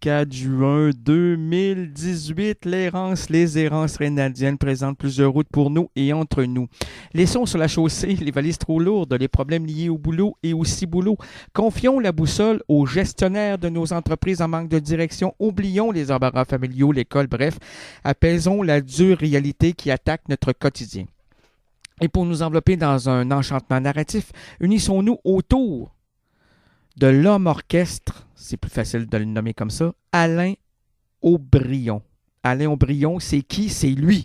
24 juin 2018, les errances rénadiennes présentent plusieurs routes pour nous et entre nous. Laissons sur la chaussée les valises trop lourdes, les problèmes liés au boulot et au ciboulot. Confions la boussole aux gestionnaires de nos entreprises en manque de direction. Oublions les embarras familiaux, l'école, bref. Apaisons la dure réalité qui attaque notre quotidien. Et pour nous envelopper dans un enchantement narratif, unissons-nous autour de l'homme orchestre, c'est plus facile de le nommer comme ça, Alain Aubryon. Alain Aubryon, c'est qui? C'est lui.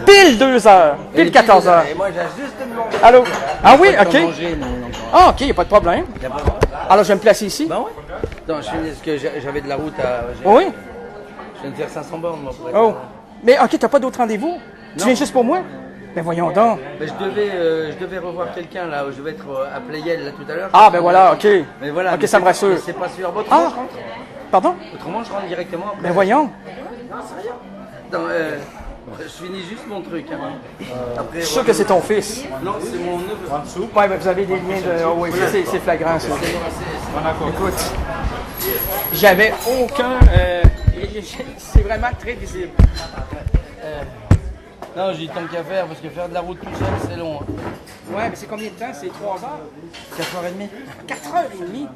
Pile 2 heures, pile 14 heures. Et moi, j'ai juste une longue. Allô? Ah oui, ok. Manger, non. Ah, ok, il n'y a pas de problème. Alors, je vais me placer ici. Ben ouais. Non, je finis parce que j'avais de la route à. Oui. Je viens de faire 500 bornes, moi, pour être. Oh. Mais ok, t'as pas d'autres rendez-vous? Tu viens juste pour moi? Ben voyons donc. Ben, je devais revoir quelqu'un là, où je vais être à Playel là tout à l'heure. Ah, ben voilà, ok. Mais voilà. Ok, ça me rassure. C'est pas sûr. Autrement, Ah, je rentre. pardon? Autrement, je rentre directement après. Ben voyons. Non, c'est rien. Non, je finis juste mon truc. Hein. Après, Je suis sûr que c'est ton fils. Non, c'est mon neveu. En dessous. Ouais, ben vous avez des liens de. Oh, oui, c'est flagrant, ça. Écoute, j'avais aucun. C'est vraiment très visible. Non, j'ai tant qu'à faire parce que faire de la route tout seul, c'est long. Hein. Ouais, mais c'est combien de temps? C'est 3 heures? 4h30. 4h30?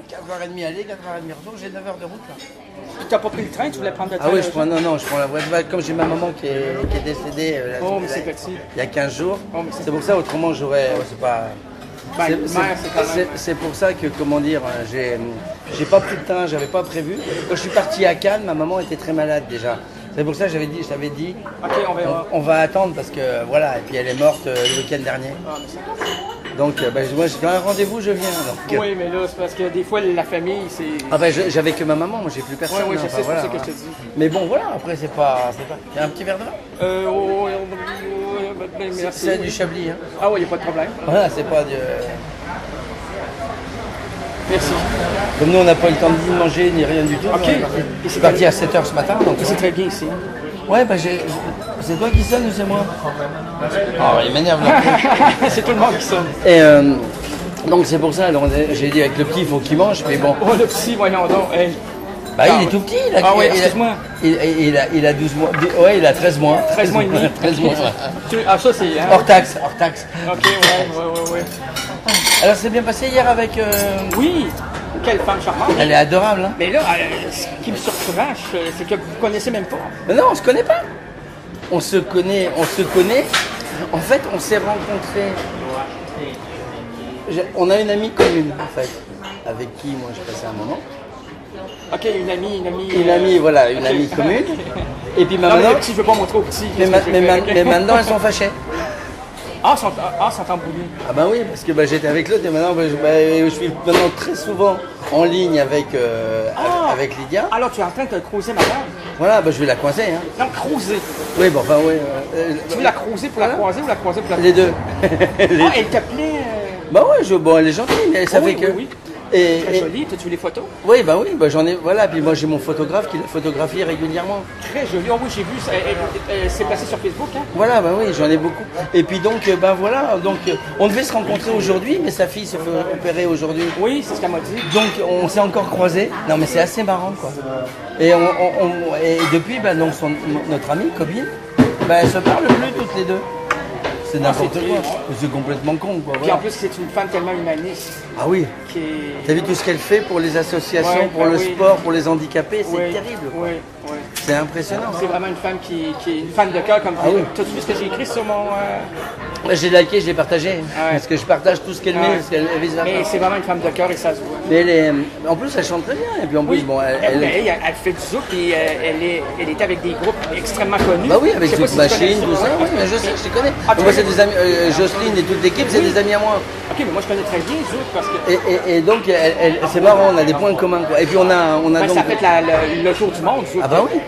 4h30 aller, 4h30 retour, j'ai 9 heures de route là. Tu n'as pas pris le train, tu voulais prendre le train? Ah oui, je prends la voie de vague. Comme j'ai ma maman qui est décédée Oh, mais c'est petit. il y a 15 jours. Oh, mais c'est c'est pour ça, autrement j'aurais. C'est pas. Ben, C'est pour ça que, comment dire, j'ai pas pris de train, j'avais pas prévu. Quand je suis parti à Cannes, ma maman était très malade déjà. C'est pour ça que je t'avais dit, ok, on verra. on va attendre parce que voilà, et puis elle est morte le week-end dernier. Donc moi j'ai un rendez-vous, je viens. Donc, oui, mais là c'est parce que des fois la famille c'est. Ah j'avais que ma maman, moi j'ai plus personne. Oui, je sais, c'est voilà, pour ça que je te dis. Mais bon voilà, après c'est pas. Il y a un petit verre de vin Merci. C'est du Chablis. Hein. Ah oui, il n'y a pas de problème. Voilà, c'est pas du. Merci. Comme nous on n'a pas eu le temps de manger ni rien du tout. Ok. Je suis parti à 7h ce matin. Donc C'est très bien ici. ouais, c'est toi qui sonne ou c'est moi? Ah, il m'énerve là. C'est tout le monde qui sonne. Et donc c'est pour ça, alors, j'ai dit avec le petit, il faut qu'il mange, mais bon. Oh, le petit, voyons donc. Hey. Bah, il est tout petit. Oui, excuse-moi. Il a 12 mois. Ouais, il a 13 mois. 13 mois et demi. 13 mois. Ah, ça, c'est. Hein? Hors taxe, hors taxe. Ok, ouais. Alors, c'est bien passé hier avec. Oui, quelle femme charmante. Elle est adorable, hein. Mais là, ce qui me surprend, c'est que vous ne connaissez même pas. Mais non, on se connaît pas. On se connaît. En fait, on s'est rencontrés. On a une amie commune, en fait, avec qui, moi, j'ai passé un moment. Ok, une amie. Une amie, voilà, une amie commune. Et puis Non, maintenant. mais le petit, je veux pas montrer au petit. Mais maintenant, elles sont fâchées. Ah, sont embrouillés. Ah bah oui, parce que j'étais avec l'autre et maintenant je suis maintenant très souvent en ligne avec Lydia. Alors, tu es en train de te creuser madame? Voilà, je vais la coincer. Hein. Non, creuser. Oui, oui. Tu veux la creuser pour la croiser ou la croiser pour la Les deux. Ah, elle t'appelait... Bah ouais, bon, elle est gentille, mais ça fait que... Oui. Et, Très jolie. T'as-tu vu les photos? oui, j'en ai, voilà, puis moi j'ai mon photographe qui la photographie régulièrement. Très jolie. Oh oui, j'ai vu, elle s'est placée sur Facebook. Hein? Voilà, bah oui, j'en ai beaucoup. Et puis donc, voilà, donc on devait se rencontrer aujourd'hui, mais sa fille se fait opérer aujourd'hui. Oui, c'est ce qu'elle m'a dit. Donc on s'est encore croisés. Non mais c'est assez marrant quoi. Et, et depuis, donc notre amie, Cobine, elle se parle plus toutes les deux. C'est n'importe quoi. C'est complètement con quoi. Puis Voilà. en plus, c'est une femme tellement humaniste. Ah oui. Qui est... T'as vu tout ce qu'elle fait pour les associations, pour le sport, pour les handicapés, c'est terrible. Quoi. Oui. C'est impressionnant. C'est vraiment une femme qui est une fan de cœur comme Ah oui. T'as-tu vu ce que j'ai écrit sur mon... J'ai liké, j'ai partagé. Ouais. Parce que je partage tout ce qu'elle met, parce qu'elle vise la Mais c'est vraiment une femme de cœur et ça se voit. Mais en plus, elle chante très bien. Et puis en plus, bon, elle fait du zouk et elle était avec des groupes extrêmement connus. Bah oui, avec Je sais pas Zouk si tu Machine, connais tout ça. Oui, mais je sais, je les connais. Ah, tu Moi, c'est connais? des amis, Jocelyne et toute l'équipe, c'est des amis à moi. Ok, mais moi je connais très bien Zouk parce que... Et donc, c'est marrant, on a des points communs. Quoi. Et puis on a Ben, donc... ça fait le tour du monde, Zouk. Ah bah oui.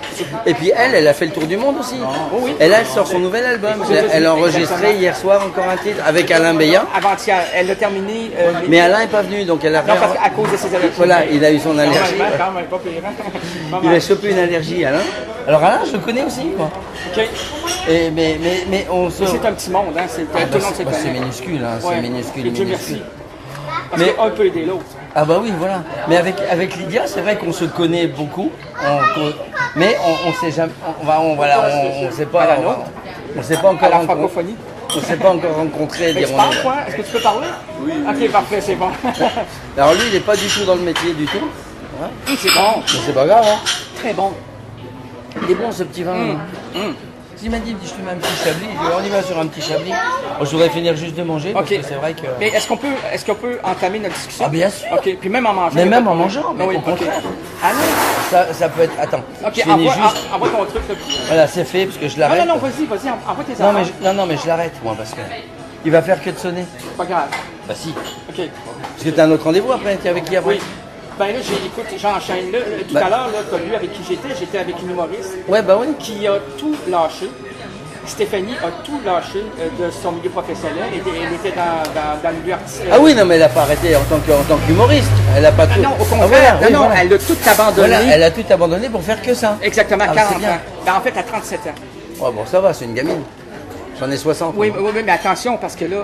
Et puis elle a fait le tour du monde aussi. Oh oui. Et là, elle sort son nouvel album. Elle a enregistré hier soir encore un titre avec Alain Béat. Avant-hier, elle a terminé... Mais Alain n'est pas venu, donc elle a... Non, parce qu'à cause de ses allergies. Voilà, il a eu son allergie. Quand même, pas pire. Pas Il mal. a chopé une allergie, Alain. Alors Alain, je le connais aussi, moi. Ok. Et, mais on se... Mais c'est un petit monde, hein. Tout le monde se connaît. C'est minuscule, hein. Ouais. C'est minuscule. Et Dieu minuscule. merci. Parce Mais- qu'un peut aider l'autre. Ah bah oui, voilà. Mais avec Lydia, c'est vrai qu'on se connaît beaucoup. Mais on sait jamais... On sait pas... À la nôtre. On s'est pas À encore la rencontré. francophonie. On s'est pas encore rencontrés, Mais tu dirons-nous. parles, quoi? Est-ce que tu peux parler? Oui. Ok, parfait, c'est bon. Alors lui, il n'est pas du tout dans le métier du tout. Hein. C'est bon. Mais c'est pas grave, hein. Très bon. Il est bon ce petit vin. Il m'a dit, je te mets un petit chablis. Je dis, on y va sur un petit chablis. Je voudrais finir juste de manger parce Ok. que c'est vrai que... Mais est-ce qu'on peut entamer notre discussion? Ah bien sûr. Ok, puis même en mangeant. Mais il y a même pas en de problème. mangeant, mais Ah oui, au ok. contraire. Ah non? Ça peut être... Attends, Ok, je finis juste... envoie ton truc. Là. Voilà, c'est fait parce que je Non, l'arrête. non, vas-y, envoie tes Non, affaires. non, mais je l'arrête moi parce que... Il va faire que de sonner. Pas grave. Bah si. Ok. Parce que t'as un autre rendez-vous après, t'es avec qui après? Oui. Ben là, écoute, j'enchaîne là. Tout à l'heure, tu as vu avec qui j'étais avec une humoriste Ouais, bah oui. qui a tout lâché. Stéphanie a tout lâché de son milieu professionnel. Elle était dans le milieu artistique. Ah oui, non, mais elle a pas arrêté en tant qu'humoriste. Elle a pas tout... Non, au Ah, contraire. voilà, oui, non, voilà. elle a tout abandonné. Voilà, elle a tout abandonné pour faire que ça. Exactement, Ah, 40 c'est bien. ans. Ben, en fait, à 37 ans. Ouais, bon, ça va, c'est une gamine. J'en ai 60. Oui, mais attention, parce que là,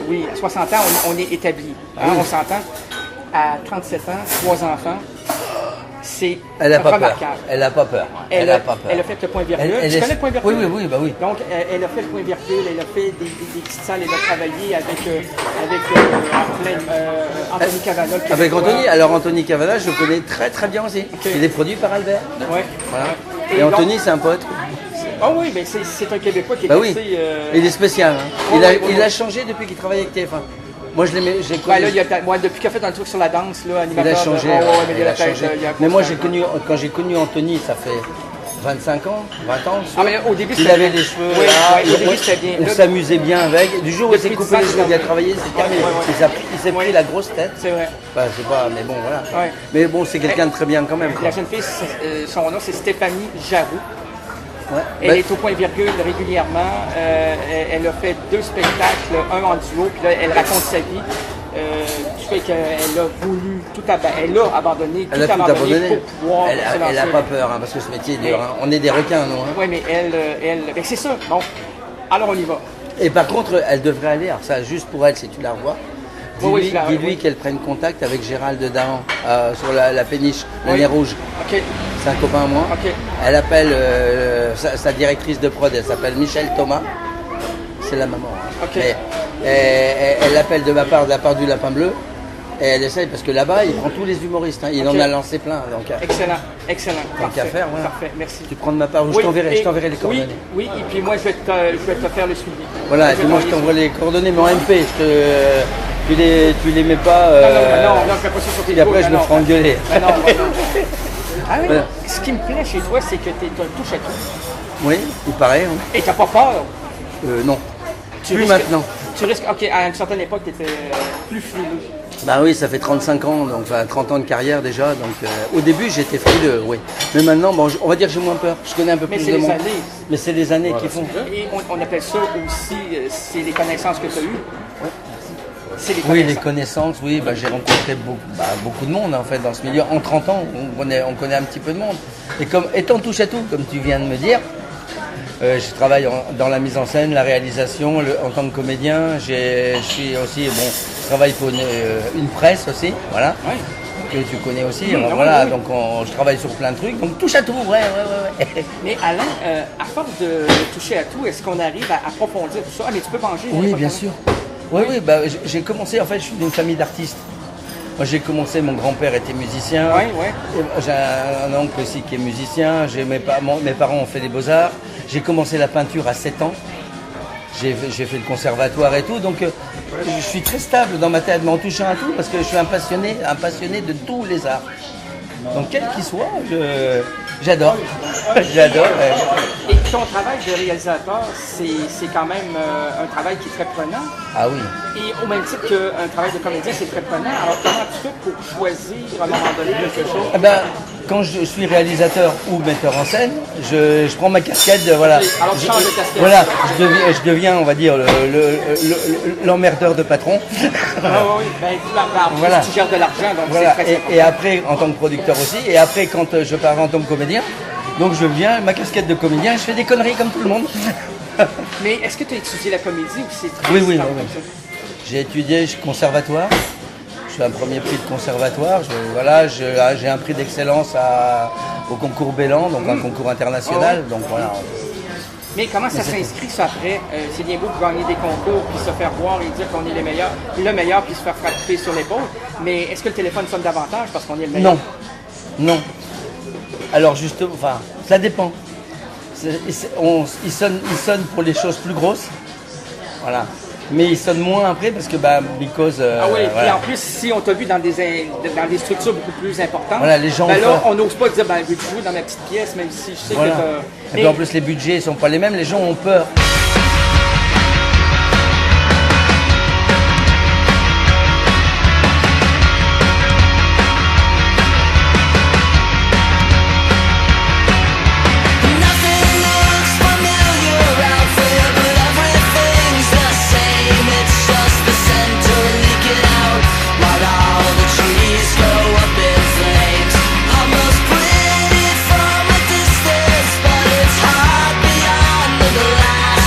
oui, à 60 ans, on est établi. Hein, Oui. on s'entend. À 37 ans, 3 enfants, c'est Elle a pas peur. remarquable. Elle a pas peur. Elle a pas peur. Elle a fait le point virgule. Elle Tu est- connais le point virgule? Oui, bah oui. Donc, elle a fait le point virgule, elle a fait des petites salles, elle a travaillé avec Anthony Cavana. le Avec Québécois. Anthony, alors Anthony Cavana, je le connais très très bien aussi. Il est produit par Albert. Ouais. Voilà. Et Et Anthony, donc- c'est un pote. Ah oui, mais c'est un Québécois qui est Bah oui. assez... Il est spécial. Hein. Oui, Il a, oui, oui, il oui. a changé depuis qu'il travaille avec TF1. Moi, je l'aimais. J'ai Ben connu. là, depuis qu'il a fait un truc sur la danse, là, Il animateur... a changé. de... ouais, mais il a peut-être, changé. il y a Mais moi, constant. quand j'ai connu Anthony, ça fait 25 ans, 20 ans. Ah, mais au début, Il c'était avait bien. les cheveux Oui, là, oui, au début, c'était bien. on Là, s'amusait bien avec. Du jour où il s'est depuis coupé 10 les ans, cheveux, il a c'est travaillé, c'est terminé. Ouais, ouais, ouais. Il s'est pris la grosse tête. c'est vrai. Enfin, c'est pas, mais bon, voilà. Ouais. Mais bon, c'est quelqu'un de très bien quand même. Quoi. La jeune fille, son nom, c'est Stéphanie Jaroux. Ouais. Elle Ben, est au point virgule régulièrement. Elle a fait 2 spectacles, un en duo, puis là, elle raconte sa vie. Du fait qu'elle a voulu elle a abandonné, elle a tout abandonné. pour pouvoir se Elle a lancer. pas peur, hein, parce que ce métier est dur. Mais- Hein. On est des requins, nous. Hein. Oui, mais ben, c'est ça. Bon, alors on y va. Et par contre, elle devrait aller, alors ça, juste pour elle, si tu la revois, dis-lui, Oui, je la- dis-lui oui. qu'elle prenne contact avec Gérald Dahan sur la péniche, le Oui. nez rouge. OK. C'est un copain à moi. OK. Elle appelle sa directrice de prod, elle s'appelle Michel Thomas. C'est la maman. Hein. OK. Mais, elle l'appelle de la part du Lapin Bleu. Et elle essaye, parce que là-bas, il prend tous les humoristes. Hein. Il OK. en a lancé plein. Donc, Excellent, excellent. Tant qu'à Parfait, faire, voilà. Parfait, merci. tu prends de ma part, je Oui, t'enverrai et- les coordonnées. Oui, et puis moi, je vais te faire le suivi. Voilà, et Je puis moi je vais t'envoie les coordonnées, mais en MP, tu les mets pas. Non, je fais pas ça sur Et Facebook. après, je me ferai engueuler. Non. Ah oui, Voilà. ce qui me plaît chez toi, c'est que tu es un touche à tout. Oui, il paraît. Hein. Et t'as pas peur. Non. Tu Plus risques- maintenant. Tu risques, ok, à une certaine époque, tu étais plus frileux. Bah oui, ça fait 35 ans, donc enfin 30 ans de carrière déjà. Donc au début, j'étais frileux, oui. Mais maintenant, bon, on va dire que j'ai moins peur. Je connais un peu Mais plus c'est de les monde. années. Mais c'est les années qui font. Et on appelle ça aussi, c'est les connaissances que tu as eues. c'est les Oui, connaissances. les connaissances, oui, j'ai rencontré beaucoup de monde en fait dans ce milieu. En 30 ans, on connaît un petit peu de monde. Et comme étant touche à tout, comme tu viens de me dire, je travaille dans la mise en scène, la réalisation, en tant que comédien. Je suis aussi, je travaille pour une presse aussi, voilà. Oui. Que tu connais aussi, oui. donc je travaille sur plein de trucs, donc touche à tout, ouais. Mais Alain, à force de toucher à tout, est-ce qu'on arrive à approfondir tout ça? Ah, mais tu peux manger. Oui, bien sûr. Oui, j'ai commencé, en fait, je suis d'une famille d'artistes. Moi, j'ai commencé, mon grand-père était musicien. Oui. J'ai un oncle aussi qui est musicien. Mes parents ont fait des beaux-arts. J'ai commencé la peinture à 7 ans. J'ai fait le conservatoire et tout, donc je suis très stable dans ma tête, mais en touchant à tout, parce que je suis un passionné de tous les arts. Donc quel qu'il soit, j'adore. J'adore. Et ton travail de réalisateur, c'est quand même un travail qui est très prenant. Ah oui. Et au même titre qu'un travail de comédien, c'est très prenant. Alors comment tu fais pour choisir à un moment donné quelque chose? Quand je suis réalisateur ou metteur en scène, je prends ma casquette, voilà. Alors tu changes de casquette. Voilà, je deviens, on va dire, l'emmerdeur de patron. Oui, voilà. Tu gères de l'argent, donc voilà. c'est très important. Et après, en tant que producteur aussi, et après, quand je pars en tant que comédien, donc je viens, ma casquette de comédien, je fais des conneries comme tout le monde. Mais est-ce que tu as étudié la comédie ou c'est très Oui. simple? J'ai étudié conservatoire. Je suis un premier prix de conservatoire. J'ai un prix d'excellence au concours Bélan, donc un concours international. Donc voilà. Mais comment ça s'inscrit ça après? C'est bien beau de gagner des concours, puis se faire voir et dire qu'on est le meilleur, puis se faire frapper sur l'épaule. Mais est-ce que le téléphone sonne davantage parce qu'on est le meilleur? Non. Alors justement, ça dépend. Il sonne pour les choses plus grosses. Voilà. Mais il sonne moins après parce que because. Et voilà. en plus, si on t'a vu dans des structures beaucoup plus importantes, voilà, les gens là, on n'ose pas dire veux-tu jouer dans ma petite pièce, même si je sais voilà. que Et puis en plus, les budgets ne sont pas les mêmes, les gens ont peur. Almost pretty from a distance, but it's hard beyond the glass.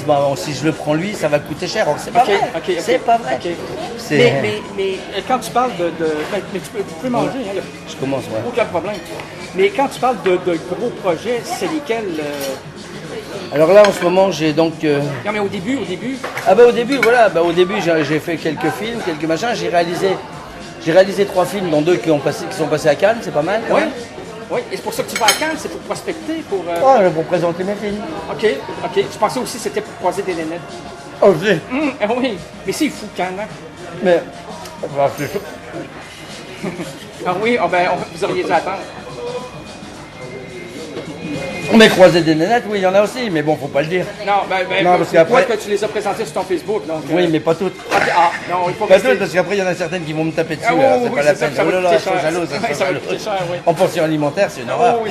disent, bon, si je le prends lui, ça va coûter cher. C'est pas vrai. C'est pas vrai. Ok. C'est- Mais quand tu parles mais tu peux manger, hein, y a Je commence, ouais. aucun problème. Mais quand tu parles de gros projets, c'est lesquels Alors là, en ce moment, j'ai donc... Non, mais au début. Ah bah au début, voilà, au début j'ai fait quelques films, quelques machins, j'ai réalisé 3 films, dont 2 qui sont passés à Cannes, c'est pas mal quand Oui. même. Oui, et c'est pour ça que tu vas à Cannes, c'est pour prospecter, pour... Pour présenter mes films. OK. Je pensais aussi que c'était pour croiser des nénettes. Oh, je sais. Oui, mais c'est fou, Cannes, hein? Mais... Enfin, c'est chaud. Ah oui, vous auriez dû attendre. Mais croiser des nénettes, oui, il y en a aussi, mais bon, faut pas le dire. Non, Non, parce qu'après- que tu les as présentées sur ton Facebook, donc... Oui, mais pas toutes. OK, non, il faut Pas rester... toutes, parce qu'après, il y en a certaines qui vont me taper dessus, Ah, oui, là, oui, c'est oui, pas la c'est ça, peine. ça va Oh là là, coûter elles sont cher. jalouses, Ouais, elles sont ça va jalouses. coûter cher, oui. En pension alimentaire, c'est une horreur. Oh, oui,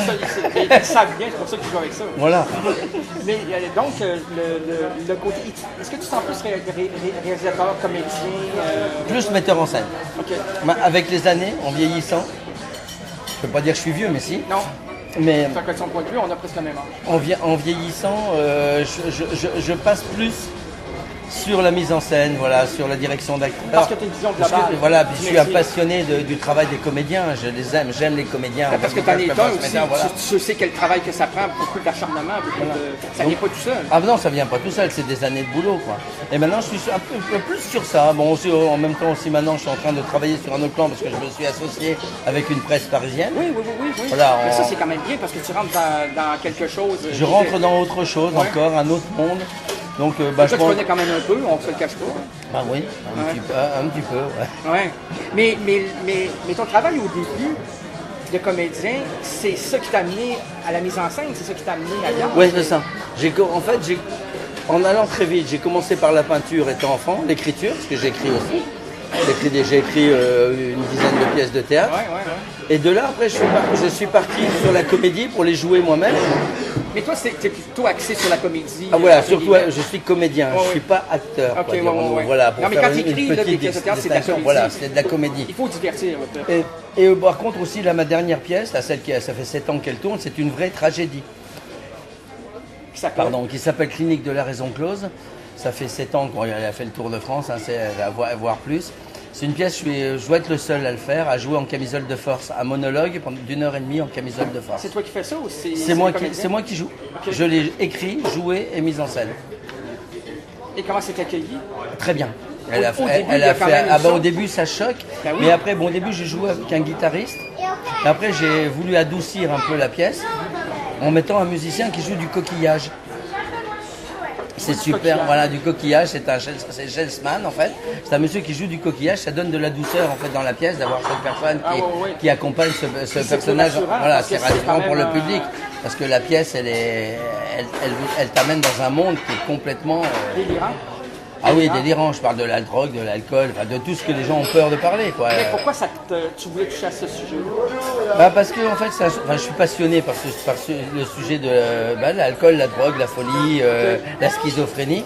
ils savent bien, c'est pour ça qu'ils jouent avec ça. Voilà. Mais donc, le côté... Est-ce que tu sens plus réalisateur, comédien? Plus metteur en scène. OK. Avec les années, en vieillissant, je peux pas dire que je suis vieux, mais si. Non, Mais ça que son point de vue, on a presque le même âge. en vieillissant, je passe plus sur la mise en scène, voilà, sur la direction d'acteur. Parce que tu as une vision Parce que, globale. voilà, puis je suis un métier. passionné du travail des comédiens, je les aime, j'aime les comédiens. Parce que tu en es un aussi, Voilà. tu sais quel travail que ça prend, beaucoup d'acharnement, ça vient pas tout seul. Ah non, ça vient pas tout seul, c'est des années de boulot, quoi. Et maintenant, je suis un peu plus sur ça. Bon, aussi, en même temps aussi, maintenant, je suis en train de travailler sur un autre plan parce que je me suis associé avec une presse parisienne. Oui. Voilà, Mais ça, c'est quand même bien parce que tu rentres dans quelque chose. Je rentre dans autre chose, encore, un autre monde. Donc, Ça, je tu pense... connais quand même un peu, on ne se le cache pas. Bah oui, un petit peu, ouais. Ouais. Mais ton travail au début de comédien, c'est ça qui t'a amené à la mise en scène, c'est ça qui t'a amené ailleurs. Oui, c'est ça. En allant très vite, j'ai commencé par la peinture étant enfant, l'écriture, parce que j'écris aussi. J'ai écrit une dizaine de pièces de théâtre. Ouais. Et de là, après, je suis parti sur la comédie pour les jouer moi-même. Mais toi, t'es plutôt axé sur la comédie. Ah voilà, entre surtout, guillemets. je suis comédien, je suis pas acteur. Ok, quoi, dirons-nous. ouais. Voilà, pour Non, mais faire quand une t'écris, là, des petite pièces de théâtre, c'est de la distinction. comédie. Voilà, c'est de la comédie. Il faut divertir. Là. Et par contre aussi, là, ma dernière pièce, là, ça fait 7 ans qu'elle tourne, c'est une vraie tragédie. Qui s'appelle Clinique de la raison close. Ça fait 7 ans qu'elle a fait le tour de France, hein, c'est à voir plus. C'est une pièce, je dois être le seul à le faire, à jouer en camisole de force, un monologue pendant d'1h30 en camisole de force. C'est toi qui fais ça ou c'est moi qui joue. Okay. Je l'ai écrit, joué et mise en scène. Et comment c'est accueilli? Très bien. Au début, ça choque. Ben oui. Mais après, au début, j'ai joué avec un guitariste. Et après, j'ai voulu adoucir un peu la pièce en mettant un musicien qui joue du coquillage. C'est super, voilà, du coquillage, c'est Gelsman en fait. C'est un monsieur qui joue du coquillage, ça donne de la douceur en fait dans la pièce d'avoir cette personne qui accompagne ce personnage. Voilà, c'est rassurant pour le public parce que la pièce, elle t'amène dans un monde qui est complètement délirant. Ah oui, délirant. Je parle de la drogue, de l'alcool, de tout ce que les gens ont peur de parler, quoi. Mais pourquoi tu voulais toucher à ce sujet-là? Bah parce que en fait, je suis passionné par le sujet de l'alcool, la drogue, la folie, la schizophrénie.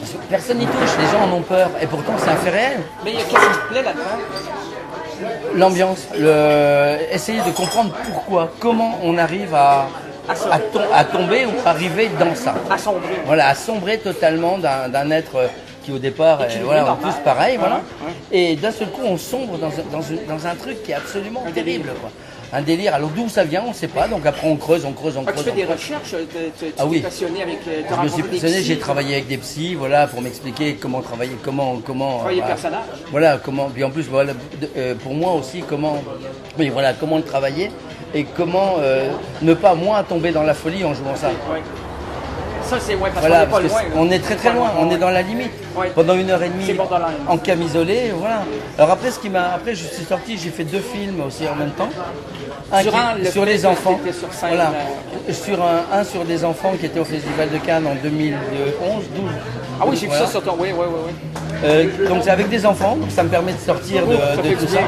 Parce que personne n'y touche, les gens en ont peur, et pourtant c'est un fait réel. Mais qu'est-ce qui te plaît là-dedans? L'ambiance, essayer de comprendre pourquoi, comment on arrive à tomber ou arriver dans ça. À sombrer. Voilà, à sombrer totalement d'un être qui au départ, on est tous pareils, voilà. Et d'un seul coup, on sombre dans un truc qui est absolument terrible, quoi. Un délire. Alors d'où ça vient, on ne sait pas. Donc après, on creuse. Tu fais des recherches, tu es passionné avec. Je me suis passionné. J'ai travaillé avec des psys, voilà, pour m'expliquer comment travailler, comment. Travailler le personnage. Voilà, comment. Puis en plus, voilà, pour moi aussi, comment le travailler et comment ne pas moi tomber dans la folie en jouant ça. Oui. Ça, c'est parce voilà, qu'on n'est pas loin. On est très loin, on est dans la limite. Oui. Pendant 1h30 en camisolé, voilà. Alors après, après je suis sorti, j'ai fait 2 films aussi en même temps. Sur les enfants. Sur scène, voilà. Un sur des enfants qui était au Festival de Cannes en 2011, 12. Ah oui, j'ai vu ça sur ton. Oui. Donc c'est avec des enfants, donc ça me permet de sortir de tout ça.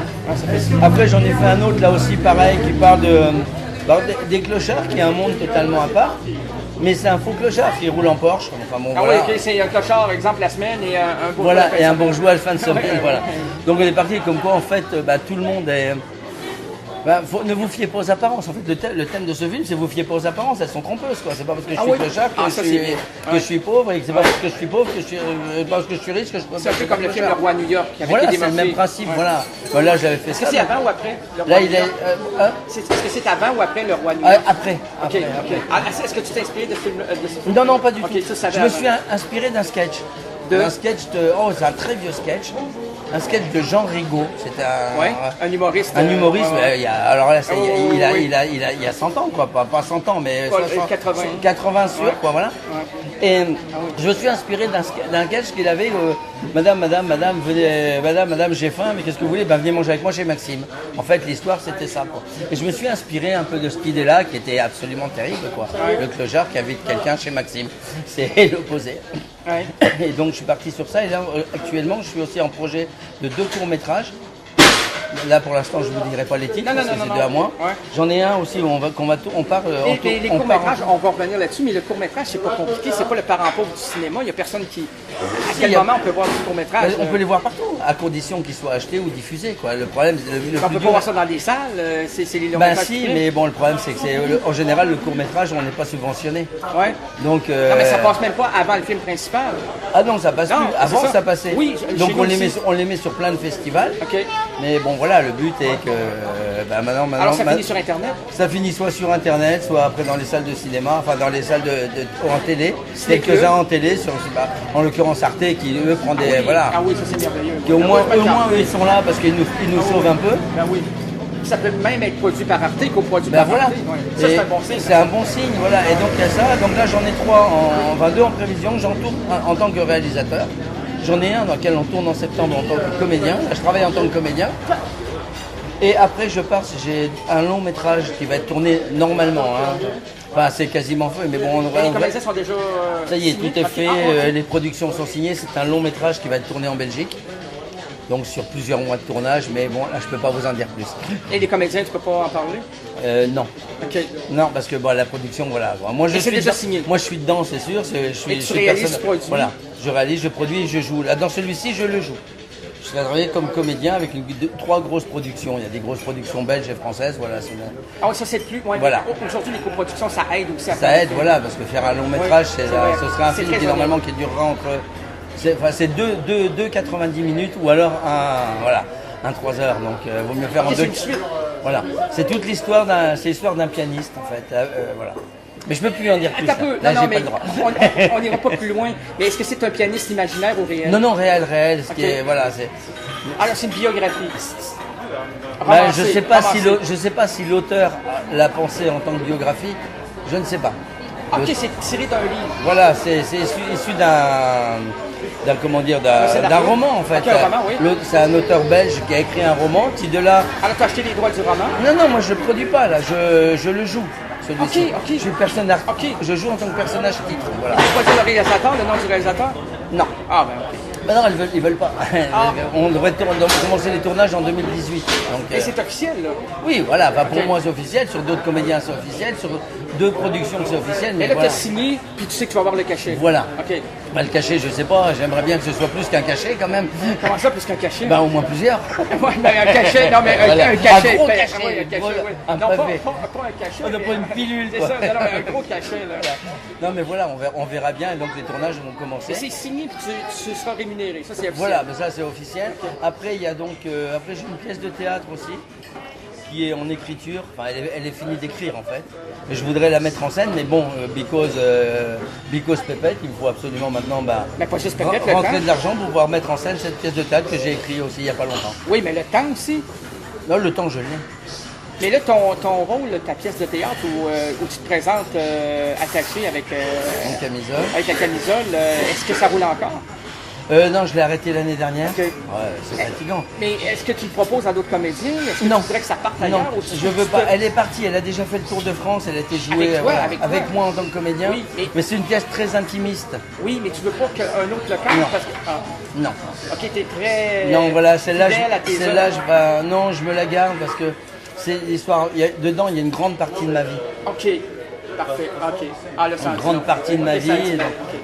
Après, j'en ai fait un autre là aussi, pareil, qui parle des clochards, qui est un monde totalement à part. Mais c'est un faux clochard qui roule en Porsche. Enfin, bon, voilà. Oui, c'est un clochard, exemple, la semaine et un bourgeois. Voilà, et un bourgeois à la fin de semaine. Voilà. Donc on est parti comme quoi, en fait, tout le monde est... Ne vous fiez pas aux apparences. En fait, le thème de ce film, c'est vous fiez pas aux apparences. Elles sont trompeuses, quoi. C'est pas parce que je suis clochard que je suis pauvre, et c'est pas parce que je suis pauvre que je suis, parce que je suis riche que je peux. C'est un peu comme le film Le Roi à New York. Voilà, c'est le même principe. Voilà. Là, j'avais fait ça. Est-ce que c'est avant ou après Le Roi Là, à New il est. York? Est-ce que c'est avant ou après Le Roi à New York? Après. Ok. Est-ce que tu t'es inspiré de ce film? Non, pas du tout. Ça, je me suis inspiré d'un sketch. Un sketch de. Oh, c'est un très vieux sketch. Un sketch de Jean Rigaud. C'était un humoriste. Un humoriste. Il y a, alors là, il y a 100 ans, quoi. Pas 100 ans, mais 80 sûr, quoi, voilà. Et je me suis inspiré d'un sketch qu'il avait. Madame, venez, madame, j'ai faim, mais qu'est-ce que vous voulez? Venez manger avec moi chez Maxime. En fait, l'histoire, c'était ça, quoi. Et je me suis inspiré un peu de cette idée-là, qui était absolument terrible, quoi. Le clochard qui invite quelqu'un chez Maxime. C'est l'opposé. Et donc, je suis parti sur ça. Et là, actuellement, je suis aussi en projet de 2 courts-métrages. Là, pour l'instant, je ne vous dirai pas les titres, parce que c'est 2 à moi. J'en ai un aussi où on parle. Les courts-métrages, on va revenir là-dessus, mais le court-métrage, c'est pas compliqué, c'est pas le parent pauvre du cinéma. Il n'y a personne qui. À quel moment on peut voir du court-métrage? On peut les voir partout, à condition qu'ils soient achetés ou diffusés, quoi. Le problème, on peut pas voir ça dans des salles, c'est les longs métrages. Si, mais bon, le problème, c'est que en général, le court-métrage, on n'est pas subventionné. Ouais. Donc. Non, mais ça passe même pas avant le film principal. Ah non, ça passe plus. Avant, ça passait. Oui. Donc on les met sur plein de festivals. Ok. Mais bon, voilà, le but est que maintenant. Alors ça finit sur Internet? Ça finit soit sur Internet, soit après dans les salles de cinéma, enfin dans les salles en télé. Quelques-uns en télé, en l'occurrence Arte qui eux prend des. Voilà. Ah oui, ça c'est merveilleux. Qui au moins eux ils sont là parce qu'ils nous sauvent un peu. Ben oui. Ça peut même être produit par Arte qu'au-produit par Arte. Ça c'est un bon signe. C'est un bon signe, voilà. Et donc il y a ça. Donc là j'en ai 3, 2 en prévision. J'en tourne en tant que réalisateur. J'en ai un dans lequel on tourne en septembre en tant que comédien. Là, je travaille en tant que comédien. Et après, j'ai un long métrage qui va être tourné normalement. Enfin, c'est quasiment fait, mais bon, les comédiens sont déjà. Ça y est, tout est fait. Les productions sont signées. C'est un long métrage qui va être tourné en Belgique. Donc sur plusieurs mois de tournage, mais bon, là, je peux pas vous en dire plus. Et les comédiens, tu peux pas en parler? Non. Ok. Non, parce que la production, voilà. Moi, je suis déjà signé. Moi, je suis dedans, c'est sûr. Et tu réalises, tu produis. Voilà. Je réalise, je produis, je joue. Là, dans celui-ci, je le joue. Je vais travailler comme comédien avec 3 grosses productions. Il y a des grosses productions belges et françaises. Voilà, ah oui, ça c'est plus. Ouais, voilà. Aujourd'hui, les coproductions, ça aide aussi à faire. Ça aide, voilà, parce que faire un long métrage, ce serait un film qui normalement qui durera entre. C'est 2,90 minutes ou alors un 3 heures. Donc, vaut mieux faire en 2. Voilà. C'est toute l'histoire d'un pianiste en fait. Voilà. Mais je ne peux plus en dire plus. Là, j'ai pas le droit. On n'ira pas plus loin. Mais est-ce que c'est un pianiste imaginaire ou réel? Non, réel. Ce qui est, voilà, alors c'est une biographie. Je sais pas si l'auteur l'a pensé en tant que biographie. Je ne sais pas. Ok, c'est tiré d'un livre. Voilà, c'est issu d'un roman en fait. Okay, un roman, oui. C'est un auteur belge qui a écrit un roman. Alors tu as acheté les droits du roman? Non, moi je ne le produis pas là, je le joue. Ok. Je suis personnage. Je joue en tant que personnage titre. Voilà. Tu peux pas dire le réalisateur, le nom du réalisateur? Non. Ah ben ok. Ben non, ils veulent pas. On devrait commencer les tournages en 2018. Donc, et c'est officiel là? Oui, voilà. Pour moi c'est officiel, sur d'autres comédiens c'est officiel, sur 2 productions c'est officiel. Mais là tu as signé, puis tu sais que tu vas avoir le cachet. Voilà. Ok. Le cachet, je sais pas, j'aimerais bien que ce soit plus qu'un cachet quand même. Comment ça, plus qu'un cachet? Au moins plusieurs. Ouais, un cachet, non mais un cachet. Un gros cachet. Un non, pas un cachet. On n'a pas une pilule. C'est ça, non, mais un gros cachet là. Non mais voilà, on verra bien et donc les tournages vont commencer. Et c'est signé puis tu seras rémunéré, ça c'est officiel. Voilà, mais ça c'est officiel. Après il y a donc, après j'ai une pièce de théâtre aussi qui est en écriture, enfin elle est finie d'écrire en fait. Et je voudrais la mettre en scène, mais bon, because Pépette, il me faut absolument maintenant rentrer de l'argent pour pouvoir mettre en scène cette pièce de théâtre que j'ai écrite aussi il n'y a pas longtemps. Oui, mais le temps aussi. Non, le temps je l'ai. Mais là, ton rôle, ta pièce de théâtre où tu te présentes attaché avec une camisole. Avec la camisole, est-ce que ça roule encore? Non, je l'ai arrêté l'année dernière. Okay. Ouais, c'est fatigant. Mais est-ce que tu le proposes à d'autres comédiens? Est-ce que tu voudrais que ça parte ailleurs? Non, je veux pas. Elle est partie, elle a déjà fait le tour de France, elle a été jouée avec moi en tant que comédien. Oui, mais c'est une pièce très intimiste. Oui, mais tu veux pas qu'un autre le fasse? Non. Parce que, non. Ok, t'es très. Non, voilà, celle-là, non, je me la garde parce que c'est l'histoire. Dedans, il y a une grande partie de ma vie. Ok. Parfait, ok. Une grande partie de ma vie,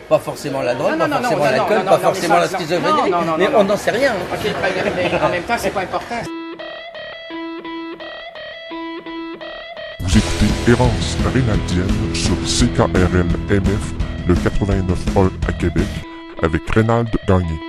pas forcément la drogue, pas forcément l'alcool, pas forcément la schizophrénie, mais on n'en sait rien. Ok, mais en même temps, c'est pas important. écoutez Errance Rénaldienne sur CKRL-MF, le 89.1 à Québec, avec Reynald Gagné.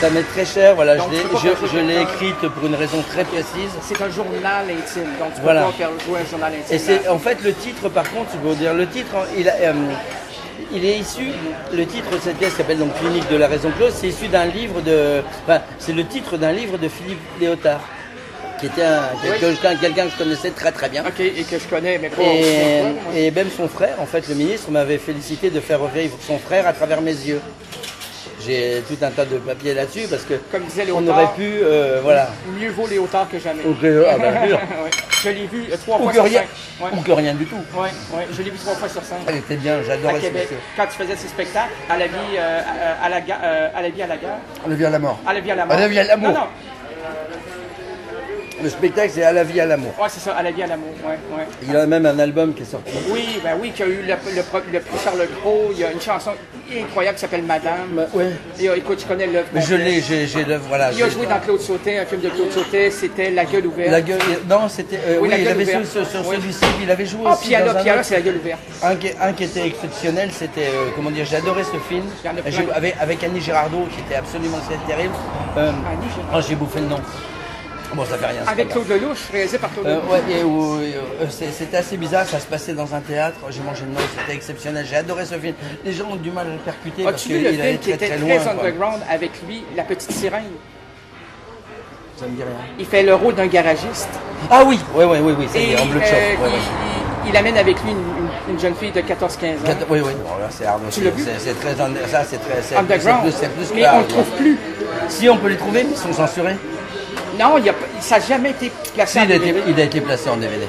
Ça m'est très cher, voilà, Donc, je l'ai écrite pour une raison très précise. C'est un journal intime, donc tu peux Voilà. pas faire jouer un journal intime. Et c'est en fait le titre, par contre, je veux dire, le titre, il est issu, le titre de cette pièce qui s'appelle donc Clinique de la raison close, c'est issu d'un livre c'est le titre d'un livre de Philippe Léotard, qui était quelqu'un que je connaissais très très bien. Ok, et que je connais, mais pas. Et même son frère, en fait, le ministre m'avait félicité de faire revivre son frère à travers mes yeux. J'ai tout un tas de papiers là-dessus parce que Comme disait on Léotard, aurait pu, voilà. mieux vaut Léotard que jamais. Ah ben, sûr. Ouais. Je l'ai vu 3 Ou fois que sur rien, 5. Ouais. ou que rien du tout. Ouais, je l'ai vu 3 fois sur 5. Elle était bien, À j'adorais ce Québec, monsieur. quand tu faisais ces spectacles, à la vie, à la guerre, À la vie à la mort. à la vie à la mort. À la vie à l'amour. Non, non, Le spectacle, c'est À la vie à l'amour. ouais, c'est ça, à la vie à l'amour. Ouais. Il a même un album qui est sorti. Oui, qui a eu le prix Charles Gros. Il y a une chanson incroyable qui s'appelle Madame. Ouais. Et, écoute, je connais l'œuvre. Mais je l'ai, j'ai l'œuvre, voilà. Il a joué dans Claude Sautet, un film de Claude Sautet, c'était La gueule ouverte. La gueule, non, c'était, Oui, La il gueule avait ouverte. joué sur Oui. celui-ci, il avait joué Ah, aussi Piala, dans un Piala, autre. c'est La gueule ouverte. Un qui était exceptionnel, c'était, comment dire, j'adorais ce film. Il y en a plein. Avec Annie Girardot, qui était absolument terrible. Annie Girardot. Oh, j'ai bouffé le nom. Bon, ça fait rien. c'est Avec pas grave. Claude Lelouch, réalisé par Claude Lelouch. Ouais, et c'était assez bizarre, ça se passait dans un théâtre, j'ai mangé le nom, c'était exceptionnel, j'ai adoré ce film. Les gens ont du mal à le percuter parce As-tu vu le qu'il allait film qui très était très très loin. quoi. underground avec lui, La Petite Sirène? Ça me dit rien. Il fait le rôle d'un garagiste. Ah oui, oui, c'est Et en bleu de choc. il amène avec lui une jeune fille de 14-15 ans. Oui, bon, là, c'est hard aussi. Tu l'as vu? C'est très ça, c'est très Underground. c'est plus Mais que on hard, ne le trouve plus. Si on peut les trouver, mais ils sont censurés. Non, ça n'a jamais été placé Si, en DVD. il a été placé en DVD.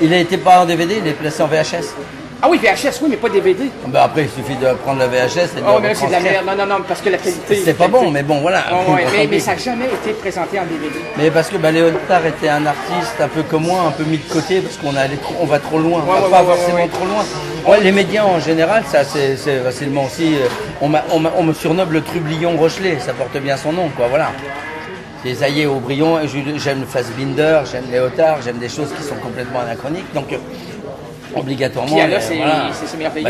Il a été pas en DVD, il est placé en VHS. Ah oui, VHS, oui, mais pas DVD. Ben après, il suffit de prendre la VHS et de Oh, mais là, c'est de la retranscrire. merde. Non, parce que la qualité. C'est pas bon, mais bon, voilà. Oh, ouais, mais ça n'a jamais été présenté en DVD. Mais parce que Léotard était un artiste un peu comme moi, un peu mis de côté, parce qu'on on va trop loin, Ouais, pas ouais, forcément ouais. trop loin. Ouais, les médias en général, ça c'est facilement aussi. On me surnomme le trublion Rochelet, ça porte bien son nom, quoi, voilà. C'est Zaïe Aubryon, j'aime Fassbinder, j'aime Léotard, j'aime des choses qui sont complètement anachroniques, donc obligatoirement. Piala, voilà. c'est merveilleux.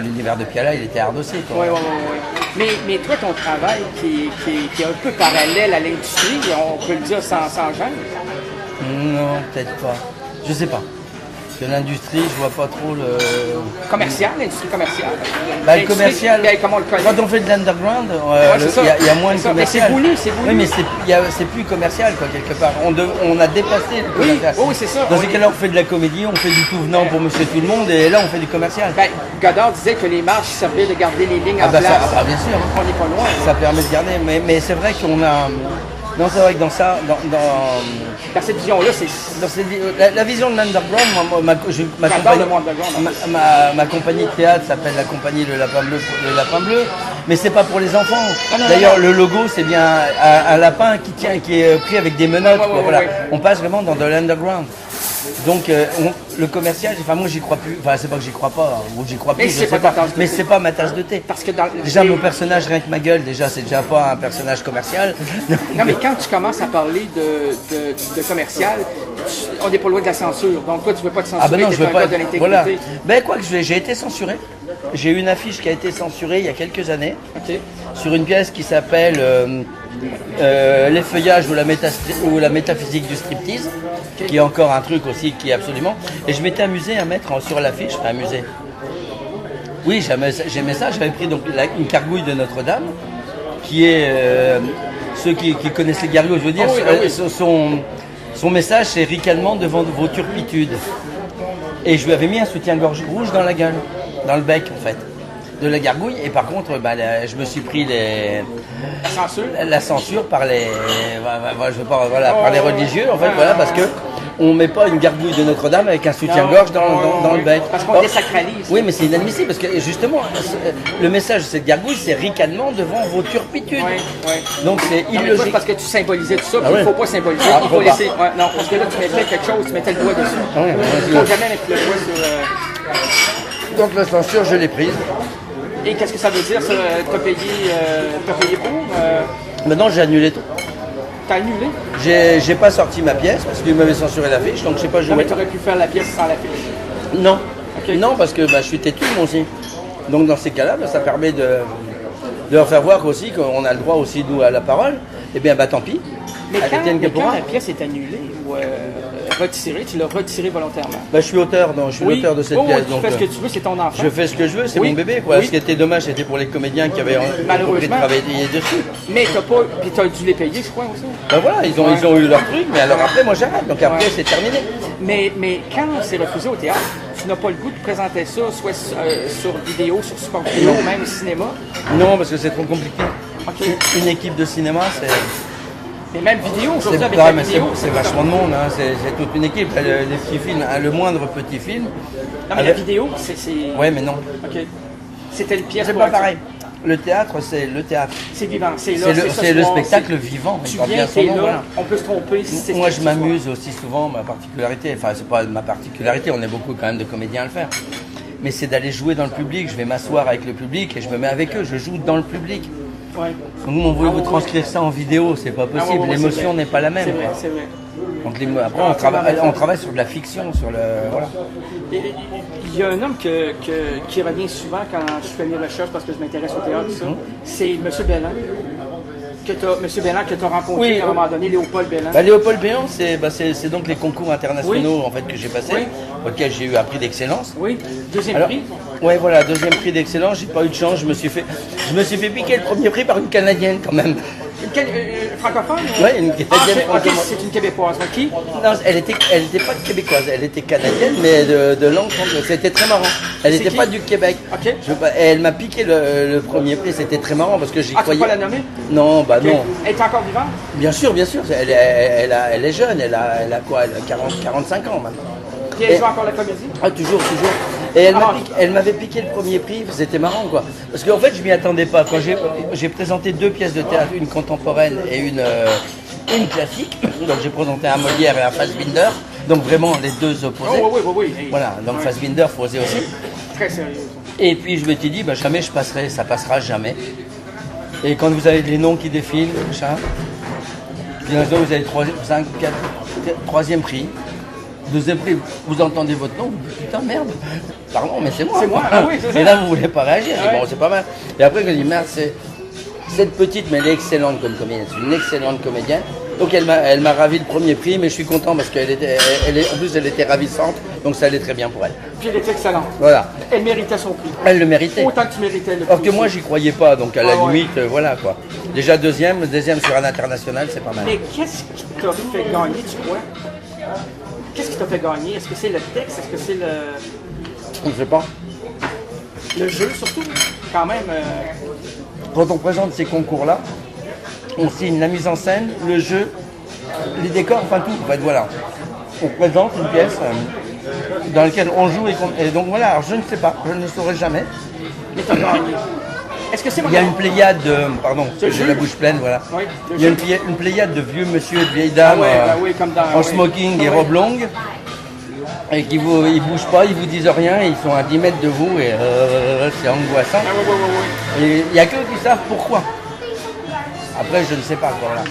L'univers de Piala, il était hard aussi, quoi. Ouais. Mais toi, ton travail qui est un peu parallèle à l'industrie, on peut le dire sans gêne. Non, peut-être pas. Je sais pas. Parce que l'industrie, je vois pas trop le. Commercial, l'industrie commerciale. Le commercial. Comment on le connaît? Quand on fait de l'underground, c'est ça. il y a moins de C'est ça. Mais commercial. c'est voulu. Oui, mais c'est plus commercial, quoi, quelque part. On a dépassé le Oui, commercial. oui, c'est ça. Dans ce cas-là, on fait de la comédie, on fait du tout venant pour Monsieur Tout le Monde, et là, on fait du commercial. Ben, Godard disait que les marches servaient de garder les lignes en Ça, place. bien sûr. On n'est pas loin. Ça permet de garder. Mais c'est vrai qu'on a. Non, c'est vrai que dans ça, Dans cette vision-là, c'est. la vision de l'underground, ma J'adore compagnie, le monde underground. ma compagnie de théâtre s'appelle la compagnie Le Lapin Bleu, mais c'est pas pour les enfants. non, D'ailleurs, le logo, c'est bien un lapin qui est pris avec des menottes. Ouais, quoi, ouais, voilà. ouais. On passe vraiment dans de l'underground. Donc, le commercial, enfin, moi, j'y crois plus. Enfin, c'est pas que j'y crois pas, ou j'y crois plus, Mais je c'est sais pas pas. ta tasse de Mais thé. c'est pas ma tasse de thé. Parce que dans Déjà, mon personnage, rien que ma gueule, déjà, c'est déjà pas un personnage commercial. Non, mais quand tu commences à parler de commercial, on n'est pas loin de la censure. Donc, toi, tu veux pas te censurer, Ah ben non, t'es je veux un pas. gars de l'intégrité. Voilà. Ben quoi que j'ai été censuré. J'ai eu une affiche qui a été censurée il y a quelques années OK. sur une pièce qui s'appelle L'effeuillage ou la métaphysique du striptease, qui est encore un truc aussi qui est absolument. Et je m'étais amusé à mettre sur l'affiche, amusé. Oui, j'aimais ça. J'avais pris donc une gargouille de Notre-Dame, qui est ceux qui connaissent les gargouilles, je veux dire, son message c'est ricanement devant vos turpitudes. Et je lui avais mis un soutien-gorge rouge dans la gueule, dans le bec en fait, de la gargouille. Et par contre, je me suis pris la censure par les, par les religieux en fait, voilà, parce que on met pas une gargouille de Notre-Dame avec un soutien-gorge dans le bec. Parce qu'on désacralise. Oui, mais c'est inadmissible parce que justement, le message de cette gargouille, c'est ricanement devant vos turpitudes. Oui. Donc c'est Non, mais toi, c'est illogique. parce que tu symbolisais tout ça, puis Ah il ouais. ne faut pas symboliser, Ah, il faut faut pas. laisser. Ouais, non, parce que là, tu mettais quelque chose, tu mettais le doigt dessus. Ah ouais, Il ne faut jamais mettre le doigt sur. Donc la censure, je l'ai prise. Et qu'est-ce que ça veut dire, ça? T'as payé pour? Maintenant, j'ai annulé tout. T'as annulé? J'ai pas sorti ma pièce parce qu'il m'avait censuré l'affiche, donc je sais pas Non, mais joué. tu aurais pu faire la pièce sans l'affiche. Non. Ok. Non, parce que je suis têtu moi aussi. Donc dans ces cas-là, ça permet de leur faire voir aussi qu'on a le droit aussi, nous, à la parole. Eh bien, tant pis. Mais Avec quand, Étienne mais quand Capora. la pièce est annulée ou retirée, tu l'as retirée volontairement. Je suis auteur, donc je suis l'auteur de cette oui, pièce. tu Donc, fais ce que tu veux, c'est ton enfant. je fais ce que je veux, c'est Oui. mon bébé, quoi. Oui. Ce qui était dommage, c'était pour les comédiens qui avaient envie de travailler dessus. Mais t'as pas. Puis t'as dû les payer, je crois aussi. Ben voilà, ils ont eu leur truc, mais alors après, moi j'arrête. Donc après, Ouais. c'est terminé. Mais quand c'est refusé au théâtre, tu n'as pas le goût de présenter ça, soit sur vidéo, sur support vidéo, ou même au cinéma. Non, parce que c'est trop compliqué. OK. Une équipe de cinéma, Mais même vidéo, c'est aujourd'hui avec ouais, la mais vidéo. c'est vachement de monde, hein. C'est toute une équipe. Les petits films, hein, le moindre petit film. Non, mais la vidéo, c'est. Ouais, mais non. OK. C'était une pièce C'est pour pas un- pareil. Le théâtre, c'est le théâtre. C'est vivant, c'est là. C'est le soir, spectacle vivant. Tu il porte viens, bien son t'es nom, là, voilà. on peut se tromper. Si c'est Moi, ce je que tu m'amuse aussi souvent. Ma particularité, enfin, c'est pas ma particularité, on est beaucoup quand même de comédiens à le faire. Mais c'est d'aller jouer dans le public. Je vais m'asseoir avec le public et je me mets avec eux. Je joue dans le public. vois. Ouais. Nous, on veut vous transcrire ça en vidéo, c'est pas Ah, possible. ouais, L'émotion c'est vrai. n'est pas la même. C'est vrai, quoi. c'est vrai. Donc, après, on travaille sur de la fiction, sur le. Voilà. Et il y a un homme qui revient souvent quand je fais mes recherches parce que je m'intéresse au théâtre, tout ça. C'est M. Bellin. M. Belland, que tu as rencontré Oui, à un moment donné, Léopold Belland. Léopold Béon, c'est donc les concours internationaux Oui. en fait, que j'ai passés, Oui. auxquels j'ai eu un prix d'excellence. Oui, deuxième Alors, prix. ouais, voilà, deuxième prix d'excellence, j'ai pas eu de chance, je me suis fait piquer le premier prix par une Canadienne quand même. Francophone? Ouais, une Canadienne Ok, francophone. c'est une Québécoise. Qui? Non, elle était pas québécoise, elle était canadienne, mais de langue française. C'était très marrant. Elle C'est n'était qui? pas du Québec. Ok. Elle m'a piqué le premier prix, c'était très marrant parce que j'y Ah, tu croyais. peux pas la nommer? Non, bah non. Elle est encore vivante? Bien sûr. Elle est jeune, elle a quoi? Elle a 45 ans maintenant. Puis elle Et- joue encore la comédie? Ah, toujours. Et Ah. elle m'avait piqué le premier prix, c'était marrant quoi. Parce qu'en fait, je m'y attendais pas. Quand j'ai présenté 2 pièces de théâtre, une contemporaine et une classique, donc j'ai présenté un Molière et un Fassbinder, donc vraiment les deux opposés. Oh, oui. Hey. Voilà, donc Ouais. Fassbinder, faut oser aussi. Très sérieux. Et puis je m'étais dit, bah, jamais je passerai, ça passera jamais. Et quand vous avez les noms qui défilent, machin, puis un jour vous avez 3e prix. Deuxième prix, vous entendez votre nom, vous dites putain merde, pardon, mais c'est moi. C'est moi, ah oui, c'est ça. Et là vous voulez pas réagir, je dis, Ouais. bon c'est pas mal. Et après je dis merde, c'est cette petite, mais elle est excellente comme comédienne, c'est une excellente comédienne. Donc elle m'a ravi le premier prix, mais je suis content parce qu'elle était, en plus elle était ravissante, donc ça allait très bien pour elle. Puis elle est excellente. Voilà, Elle méritait son prix. elle le méritait. Autant que tu méritais le prix. Alors que moi j'y croyais pas, donc à la Ah ouais. limite, voilà quoi. Déjà deuxième sur un international, c'est pas mal. Mais qu'est-ce qui t'a fait gagner, tu crois? Qu'est-ce qui t'a fait gagner? Est-ce que c'est le texte? Est-ce que c'est Je sais pas. le jeu, surtout? Quand même, Quand on présente ces concours-là, on signe la mise en scène, le jeu, les décors, enfin tout. En fait, voilà. On présente une pièce dans laquelle on joue et donc voilà. Alors je ne sais pas, je ne le saurai jamais. mais t'as gagné. Est-ce que c'est Il y a une pléiade de, pardon, Le j'ai jeu. la bouche pleine, voilà. Oui, le Il y a jeu. une pléiade de vieux monsieur et de vieilles dames Ah ouais, comme dans- en ouais. smoking et Ah ouais. robe longue. Et ils bougent pas, ils vous disent rien, ils sont à 10 mètres de vous et c'est angoissant. Ah oui. Et il n'y a que qui savent pourquoi. Après, je ne sais pas. Voilà.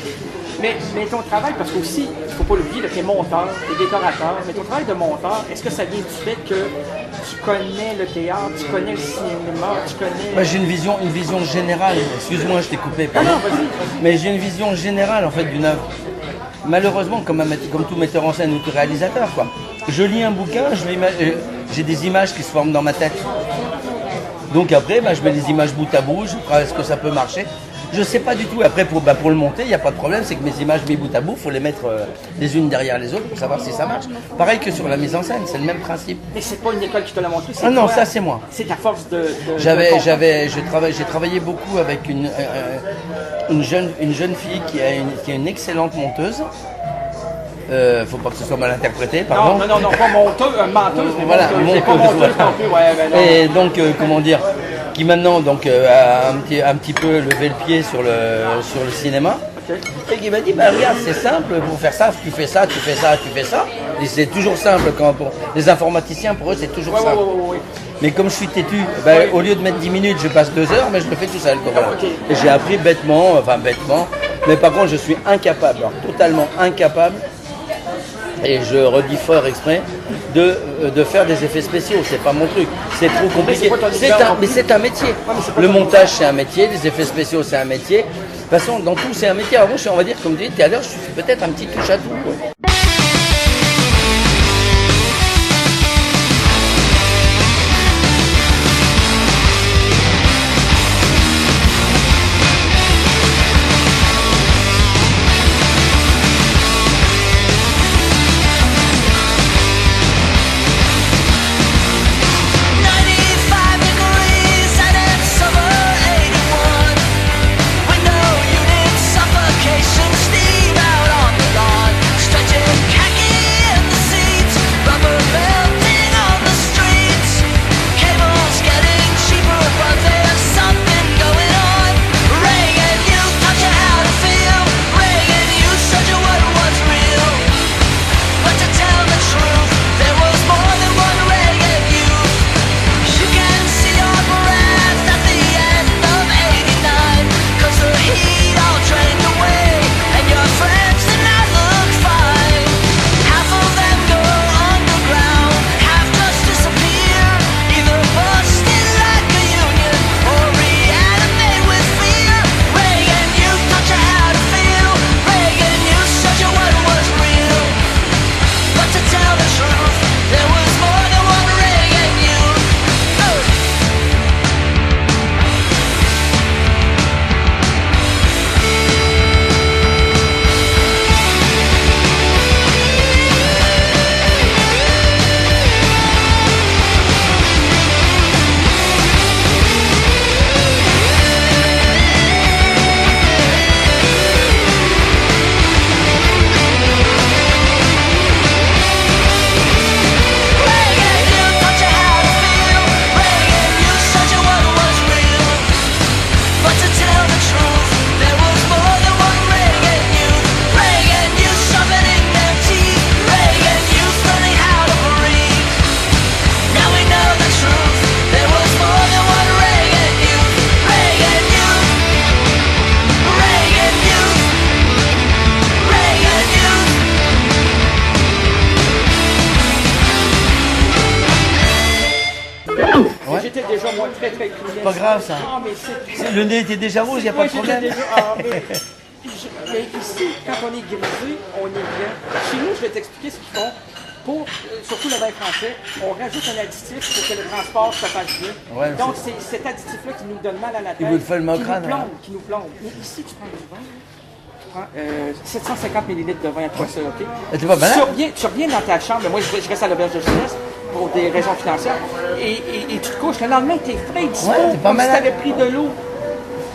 Mais ton travail, parce qu'aussi, il ne faut pas l'oublier, tu es monteur, tu es décorateur, mais ton travail de monteur, est-ce que ça vient du fait que tu connais le théâtre, tu connais le cinéma, tu connais... Moi, j'ai une vision générale. Excuse-moi, je t'ai coupé. Ah Pardon. non, vas-y. Mais j'ai une vision générale en fait d'une œuvre. Malheureusement, comme tout metteur en scène ou tout réalisateur, quoi. Je lis un bouquin, j'ai des images qui se forment dans ma tête. Donc après, je mets les images bout à bout, je vois est-ce que ça peut marcher. Je sais pas du tout. Après, pour le monter, il n'y a pas de problème, c'est que mes images mises bout à bout, il faut les mettre les unes derrière les autres pour savoir si ça marche. Pareil que sur la mise en scène, c'est le même principe. Mais c'est pas une école qui te l'a montré, c'est Ah non, toi. ça c'est moi. C'est ta force de J'ai travaillé beaucoup avec une jeune fille qui a une excellente monteuse. Faut pas que ce soit mal interprété, pardon. Non, pas menteuse, mais Voilà, monteuse. C'est pas monteuse, monteuse non plus, ouais, ben non. Et donc, comment dire, qui maintenant donc a un petit peu levé le pied sur le cinéma. Ok. Et qui m'a dit, regarde, c'est simple, pour faire ça, tu fais ça, tu fais ça, tu fais ça. Et c'est toujours simple, pour les informaticiens, pour eux, c'est toujours simple. Ouais. Mais comme je suis têtu, au lieu de mettre 10 minutes, je passe 2 heures, mais je le fais tout seul. Quoi, voilà. Ok. Et j'ai appris bêtement, mais par contre, je suis incapable, alors, totalement incapable, et je redis fort exprès, de faire des effets spéciaux. C'est pas mon truc, c'est trop compliqué. c'est pas ton univers non Mais plus. c'est un métier. mais c'est pas Le ton montage, c'est un métier, les effets spéciaux, c'est un métier. De toute façon, dans tout, c'est un métier. Alors moi, on va dire, comme tu dis tout à l'heure, je suis peut-être un petit touche à tout. Quoi. Suffocation, steam out on the lawn, stretching déjà, moi, très, très clean. C'est pas grave, ça. Ah, mais c'est... Le nez était déjà rouge, il n'y a pas de problème. Mais ici, quand on est grisé, on est bien. Chez nous, je vais t'expliquer ce qu'ils font. Pour, surtout le vin français, on rajoute un additif pour que le transport se fasse bien. Ouais, donc, c'est cet additif-là qui nous donne mal à la tête. Il vous fait le mal au crâne, qui nous plombe. Mais ici, tu prends du vin, tu prends 750 ml de vin à toi seul, OK? Et t'es pas malade? Tu reviens dans ta chambre, moi je reste à l'auberge de jeunesse pour des raisons financières, et tu te couches, le lendemain, t'es frais, dispo, t'es pas comme si malade. t'avais pris de l'eau.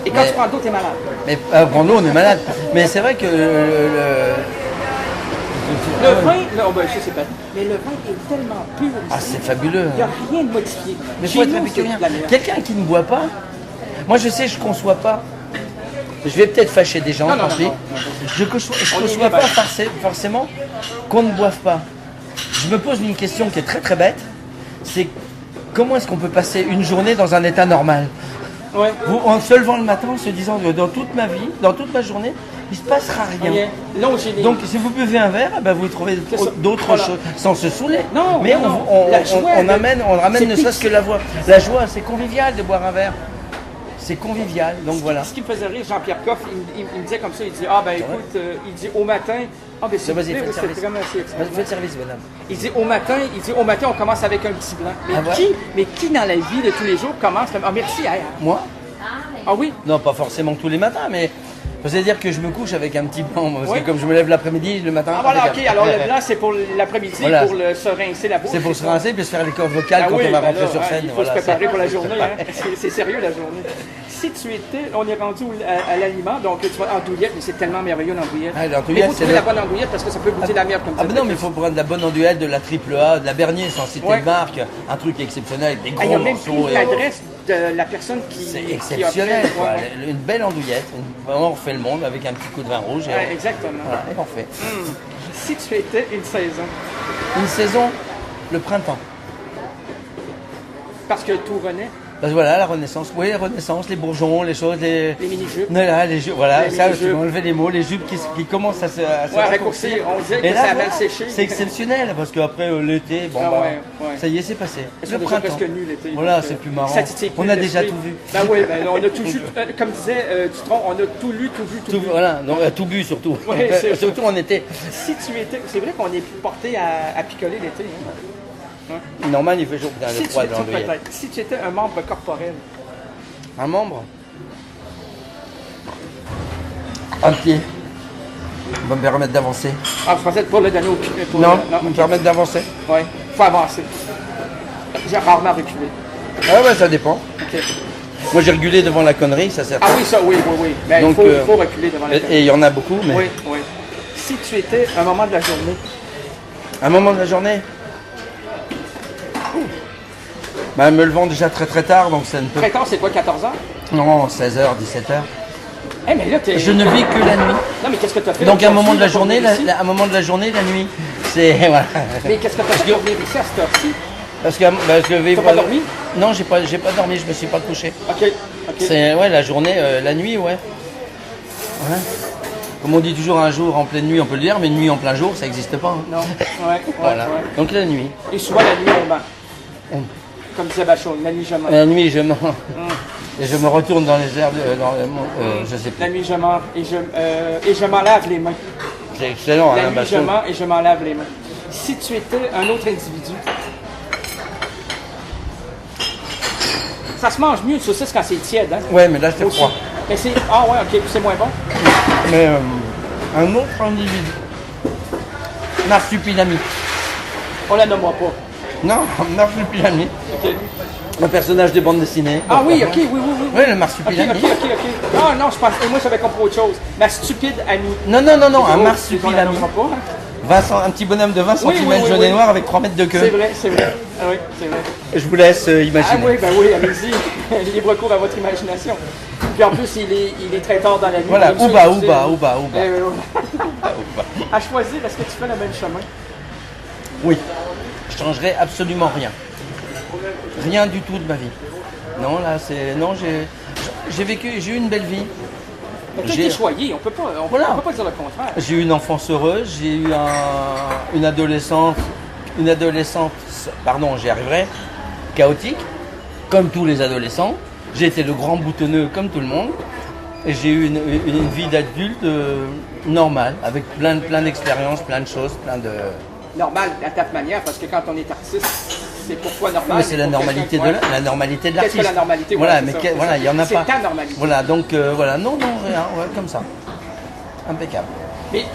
Et quand tu prends de l'eau, t'es malade. Mais prendre l'eau, on est malade. Mais c'est vrai que Le vin, oh ben, je sais pas, mais le vin est tellement pur ici. Ah, c'est fabuleux. Il n'y a rien de modifié. Mais Chez faut être nous, épicurien. c'est de la merde. Quelqu'un qui ne boit pas, moi je sais, je ne conçois pas. Je vais peut-être fâcher des gens, Non, non, tant pis. non, Je ne conçois On est pas libre. forcément qu'on ne boive pas. Je me pose une question qui est très très bête. C'est comment est-ce qu'on peut passer une journée dans un état normal? Ouais. En se levant le matin, en se disant que dans toute ma vie, dans toute ma journée, il ne se passera rien. Longévité. Donc si vous buvez un verre, eh ben, vous trouvez C'est ça. d'autres Voilà. choses, sans se saouler. Non, mais non, on la joie, on ramène c'est ne serait-ce que la joie. La joie, c'est convivial de boire un verre. C'est convivial, donc voilà. Ce qui me faisait rire, Jean-Pierre Coff, il me disait comme ça, il dit, ah ben écoute, il dit au matin, ah ben c'est Vas-y, fais le c'est service. vraiment assez Vas-y, fais le service, madame. Il dit au matin, on commence avec un petit blanc. Mais, Ah ouais? mais qui dans la vie de tous les jours commence, ah merci, hey, Moi? ah oui, Non, pas forcément tous les matins, mais faut dire que je me couche avec un petit blanc, parce Oui. que comme je me lève l'après-midi, le matin. ah voilà, impeccable. ok, alors le blanc c'est pour l'après-midi, Voilà. pour se rincer la bouche. C'est pour se rincer puis se faire les cordes vocales Ah quand oui, on va ben rentrer là, sur hein, scène. il faut Voilà, se préparer c'est- pour la journée, hein. C'est sérieux la journée. Si tu étais, on est rendu à l'aliment, donc tu vas andouillette, mais c'est tellement merveilleux l'andouillette. Ah, l'andouillette, Mais il faut c'est trouver la le- bonne andouillette parce que ça peut goûter la merde comme Ah ça. ben non, mais il faut prendre de la bonne andouillette, de la triple A, de la Bernier, sans citer Ouais. de marque, un truc exceptionnel avec des Ah, il y gros a même morceaux. pris l'adresse de la personne qui C'est qui a exceptionnel, fait- quoi. Ouais, ouais. Une belle andouillette, vraiment on refait le monde avec un petit coup de vin rouge. Et, Ouais, exactement. voilà, et on fait. Si tu étais une saison, Une saison, le printemps. parce que tout renaît, Parce que voilà, la Renaissance. Oui, la Renaissance, les bourgeons, les choses, les. les mini-jupes. Voilà, les jupes, voilà, Les ça, mini-jupes. tu m'as enlevé les mots, les jupes qui commencent à se Ouais, raccourcir. On disait que Et là, ça a mal voilà, séché. c'est exceptionnel, parce qu'après l'été, bon, Ah bah, ouais, ouais. ça y est, c'est passé. Ils Le sont déjà printemps. presque nus l'été. Voilà, donc, c'est plus marrant. ça titille plus On a déjà l'esprit. tout vu. Ben oui, ben, on a tout vu, comme disait Dutronc, on a tout lu, tout vu, tout Tout, vu. voilà, donc, tout bu surtout. Ouais, c'est- surtout en été. Si tu étais, c'est vrai qu'on est porté à picoler l'été. Hein? Normal, il fait chaud, putain, Si le tu froid étais, dans l'andouillette. peut-être, si tu étais un membre corporel, Un membre? Un pied. Va me permettre d'avancer. ah, je pensais pour le donner au pour Non, le- me ok. permettre d'avancer. Ouais, faut avancer. J'ai rarement reculé. Ah ouais, ça dépend. Ok. Moi, j'ai regulé devant la connerie, ça sert. Ah oui, ça, oui, oui, oui. Ben, Donc, il faut reculer devant la Et il y en a beaucoup, mais Oui, oui. Si tu étais un moment de la journée, à un moment de la journée, bah, me levant déjà très très tard, donc ça ne peut. très tard, c'est quoi, 14 ans? Non, 16h, 17h. Eh, mais là, t'es... Je ne vis que la nuit. Non, mais qu'est-ce que t'as fait? Donc, à un aujourd'hui moment de la pour journée, venir ici? un moment de la journée, la nuit. C'est. Voilà. Mais qu'est-ce que t'as fait pour venir ici à cette heure-ci? Parce que vivre. T'as pas dormi? Non, j'ai pas dormi, je me suis pas couché. Ok, ok. C'est ouais, la journée, la nuit, ouais. Ouais. Comme on dit toujours, un jour en pleine nuit, on peut le dire, mais une nuit en plein jour, ça n'existe pas. hein. Non, ouais, Voilà. ouais. Donc la nuit. Et souvent, la nuit, on ment. Comme disait Bachon, la nuit, je mens. La nuit, et je me retourne dans les airs, je sais La plus. nuit, je mens et je m'en lave les mains. C'est excellent, La hein, nuit, je Bachon. mens et je m'en lave les mains. Si tu étais un autre individu, ça se mange mieux une saucisse quand c'est tiède, hein? Ouais, mais là, c'est Aussi. froid. Mais c'est... Ah ouais, ok, c'est moins bon. Mais un autre individu. Marsupilami. On la nommera pas. Non, Marsupilami. Ok. Le personnage de bande dessinée. Ah oui, ok, oui, oui, oui. Oui, le Ok, Marsupilami. ok, ok, ok. Ah non, je pense... Et moi, j'avais compris autre chose. Ma stupide amie. Non, non, non, non, un Oh, on la Marsupilami. nommera pas, hein? Un petit bonhomme de 20 cm Oui, oui, oui, jaune oui. et noir avec 3 mètres de C'est queue. vrai, c'est vrai. Ah oui, c'est vrai. Je vous laisse Ah imaginer. oui, ben oui, allez-y. Libre cours à votre imagination. Puis en plus, il est très tard dans la nuit. Voilà, Comme ça, ouba, il dit- ouba, ouba, ouba. À choisir, est-ce que tu fais le même chemin? Oui, je changerai absolument rien. Rien du tout de ma vie. Non, là, c'est. Non, j'ai vécu, j'ai eu une belle vie. Mais t'as J'ai- été choyé, on peut pas dire le contraire. J'ai eu une enfance heureuse, j'ai eu une adolescence, pardon, j'y arriverai, chaotique. comme tous les adolescents. J'ai été le grand boutonneux comme tout le monde. Et j'ai eu une vie d'adulte normale, avec plein d'expériences, plein de choses, Normal à ta manière, parce que quand on est artiste, c'est pourquoi normal. Mais c'est la normalité de la normalité de l'artiste. Qu'est-ce que la normalité? Voilà, ouais, mais voilà, il y en a pas. C'est ta normalité. Voilà, donc voilà, non, rien, ouais, comme ça, impeccable. Mais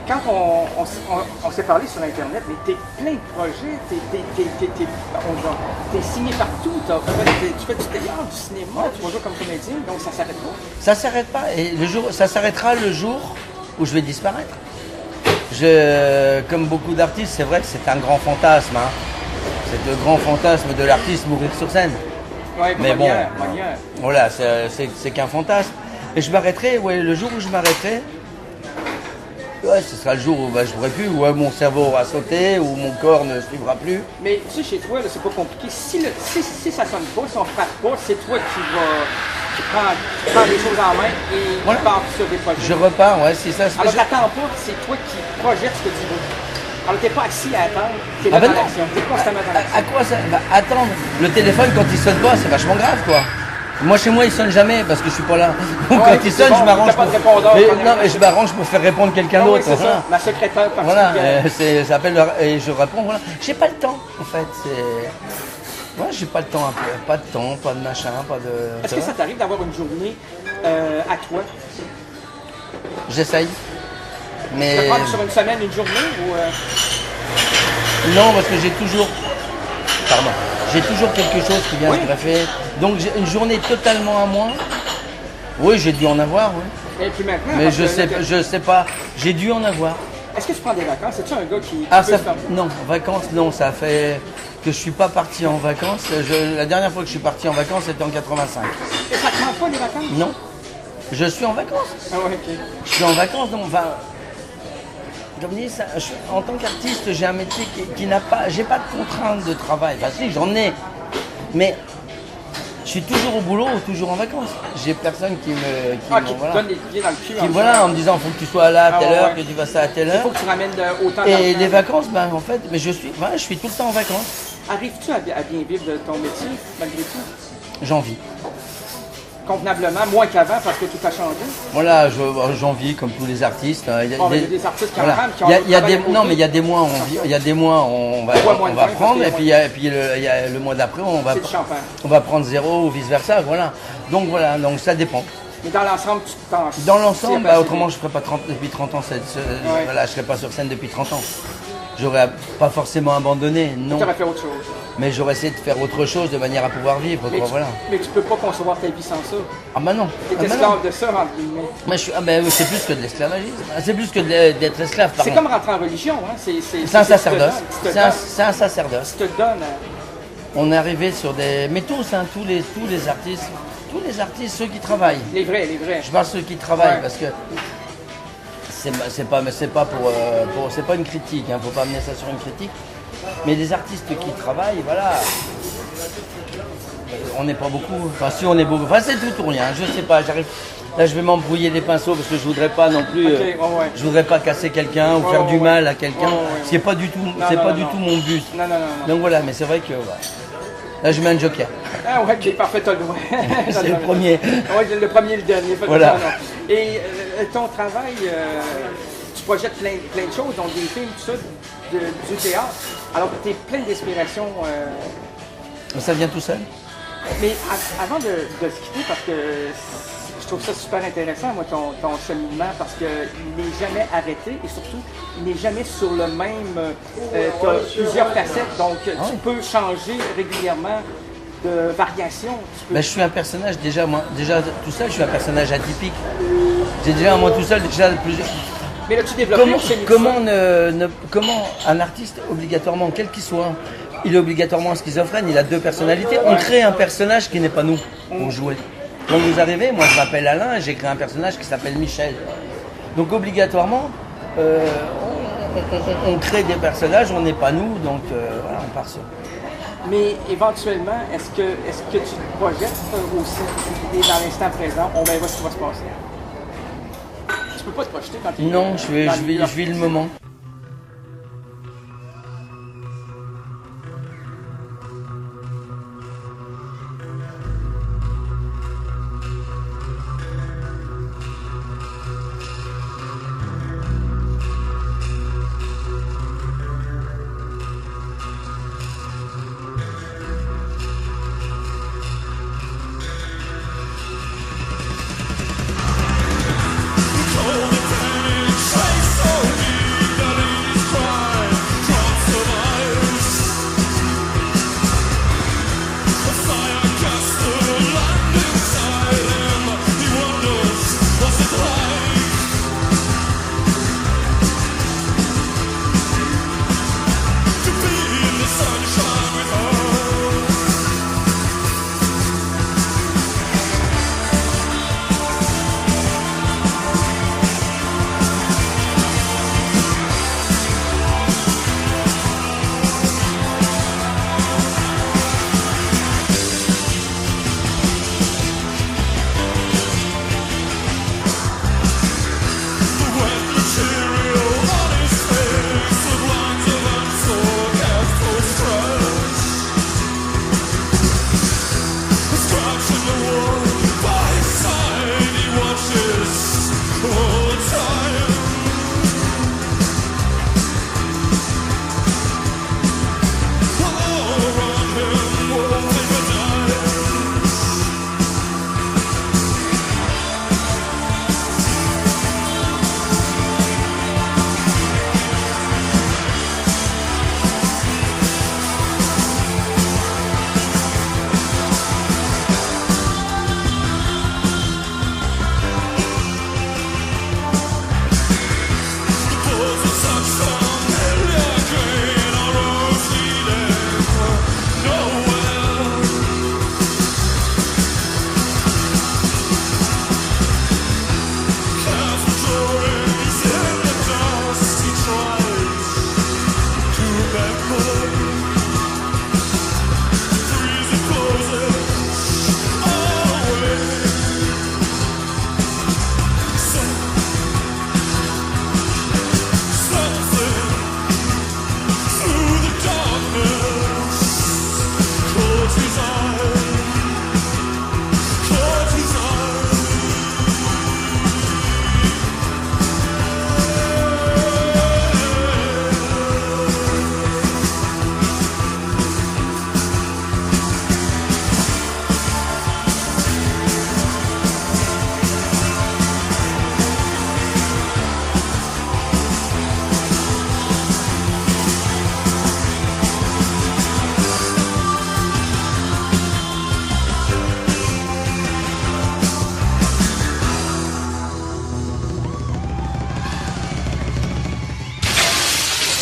quand on s'est parlé sur Internet, mais t'es plein de projets, t'es signé partout, tu fais du théâtre, du cinéma, tu vas jouer comme comédien, donc ça s'arrête pas. Ça s'arrête pas, et ça s'arrêtera le jour où je vais disparaître. Comme beaucoup d'artistes, c'est vrai que c'est un grand fantasme, hein. C'est le grand fantasme de l'artiste, mourir sur scène. Ouais, mais bon, manière. Voilà, c'est qu'un fantasme. Et je m'arrêterai, ouais, le jour où je m'arrêterai, ouais, ce sera le jour où je pourrai plus, où mon cerveau aura sauté, où mon corps ne suivra plus. Mais tu sais, chez toi, là, c'est pas compliqué. Si ça sonne pas, si on frappe pas, c'est toi qui prends les choses en main et voilà. qui pars sur des projets. Je repars, ouais, c'est ça. Alors, t'attends pas, c'est toi qui projettes ce que tu veux. Alors, t'es pas assis à attendre, t'es là dans l'action. T'es constamment dans l'action. À quoi ça va attendre? Le téléphone, quand il sonne pas, c'est vachement grave, quoi. Moi, chez moi, il sonne jamais parce que je suis pas là. Donc, quand il sonne, je m'arrange. Mais je m'arrange pour faire répondre quelqu'un d'autre. Oui, c'est ça. Ma secrétaire particulière. Voilà, ça s'appelle et je réponds. Voilà. J'ai pas le temps, en fait. Ouais, j'ai pas le temps un peu. Pas de temps, pas de machin, pas de. Est-ce que ça t'arrive d'avoir une journée à toi? J'essaye. Mais. De prendre sur une semaine, une journée ou Non, parce que j'ai toujours quelque chose qui vient se greffer. Donc j'ai une journée totalement à moi. Oui, j'ai dû en avoir, oui. Et puis maintenant. Mais je sais pas. J'ai dû en avoir. Est-ce que tu prends des vacances? Es-tu un gars qui non, vacances, non, ça fait que je suis pas parti en vacances. La dernière fois que je suis parti en vacances, c'était en 85. Et ça te manque pas les vacances? Non. Je suis en vacances. Ah ouais, ok. Je suis en vacances, donc enfin. Comme je dis, en tant qu'artiste, j'ai un métier qui n'a pas. J'ai pas de contraintes de travail. Enfin, si, j'en ai. Mais je suis toujours au boulot ou toujours en vacances. J'ai personne qui me. Qui te donne les pieds dans le cul. Voilà, en me disant, faut que tu sois là à telle heure, que tu fasses ça à telle heure. Il faut que tu ramènes autant d'argent. Et les vacances, ben en fait, mais je suis tout le temps en vacances. Arrives-tu à bien vivre de ton métier, malgré tout? J'en vis. Convenablement, moins qu'avant parce que tout a changé. Voilà, j'en vis comme tous les artistes. Il y a des artistes qui en prennent, qui ont non, mais il y a des mois, on va prendre, et puis il y a le mois d'après, on va prendre zéro ou vice versa, voilà. Donc ça dépend. Mais dans l'ensemble, tu t'en. Dans l'ensemble, autrement je ne ferais pas depuis 30 ans. Voilà, je ne serais pas sur scène depuis 30 ans. J'aurais pas forcément abandonné, non. Tu aurais fait autre chose. Mais j'aurais essayé de faire autre chose de manière à pouvoir vivre. Mais tu peux pas concevoir ta vie sans ça. Ah bah non. Tu es esclave de ça, entre guillemets. C'est plus que de l'esclavagisme. C'est plus que d'être esclave. C'est comme rentrer en religion. Hein. C'est un sacerdoce. C'est un sacerdoce. Tu te donnes. On est arrivé sur des. Mais tous, hein, tous les artistes, ceux qui travaillent. Les vrais. Je parle de ceux qui travaillent parce que. C'est pas une critique, hein, faut pas amener ça sur une critique. Mais des artistes qui travaillent, voilà. On n'est pas beaucoup. Enfin, si on est beaucoup. Enfin, c'est tout ou rien. Je sais pas. Là, je vais m'embrouiller les pinceaux parce que je voudrais pas non plus. Je voudrais pas casser quelqu'un ou faire du mal à quelqu'un. Ce qui n'est pas du tout. Mon but. Non. Donc voilà. Mais c'est vrai que. Là, je mets un joker. Ah ouais, c'est parfait, t'as le droit. C'est le premier. Oui, le premier et le dernier. Voilà. Et ton travail, tu projettes plein de choses, donc des films, tout ça, du théâtre. Alors, tu es plein d'inspiration. Ça vient tout seul. Mais avant de se quitter, parce que je trouve ça super intéressant, moi, ton cheminement, parce qu'il n'est jamais arrêté et surtout, il n'est jamais sur le même. Tu as plusieurs facettes, donc tu peux changer régulièrement de variation. Je suis un personnage, déjà tout seul, je suis un personnage atypique. J'ai déjà, moi tout seul, déjà plusieurs. Mais là, tu développes comment un artiste, obligatoirement, quel qu'il soit, il est obligatoirement schizophrène, il a deux personnalités. On crée un personnage qui n'est pas nous pour jouer. Quand vous arrivez, moi je m'appelle Alain et j'ai créé un personnage qui s'appelle Michel. Donc obligatoirement, on crée des personnages, on n'est pas nous, donc voilà, on part sur. Mais éventuellement, est-ce que tu te projettes aussi, et dans l'instant présent, on verra ce qui va se passer? Tu peux pas te projeter quand tu es. Non, je vis le moment.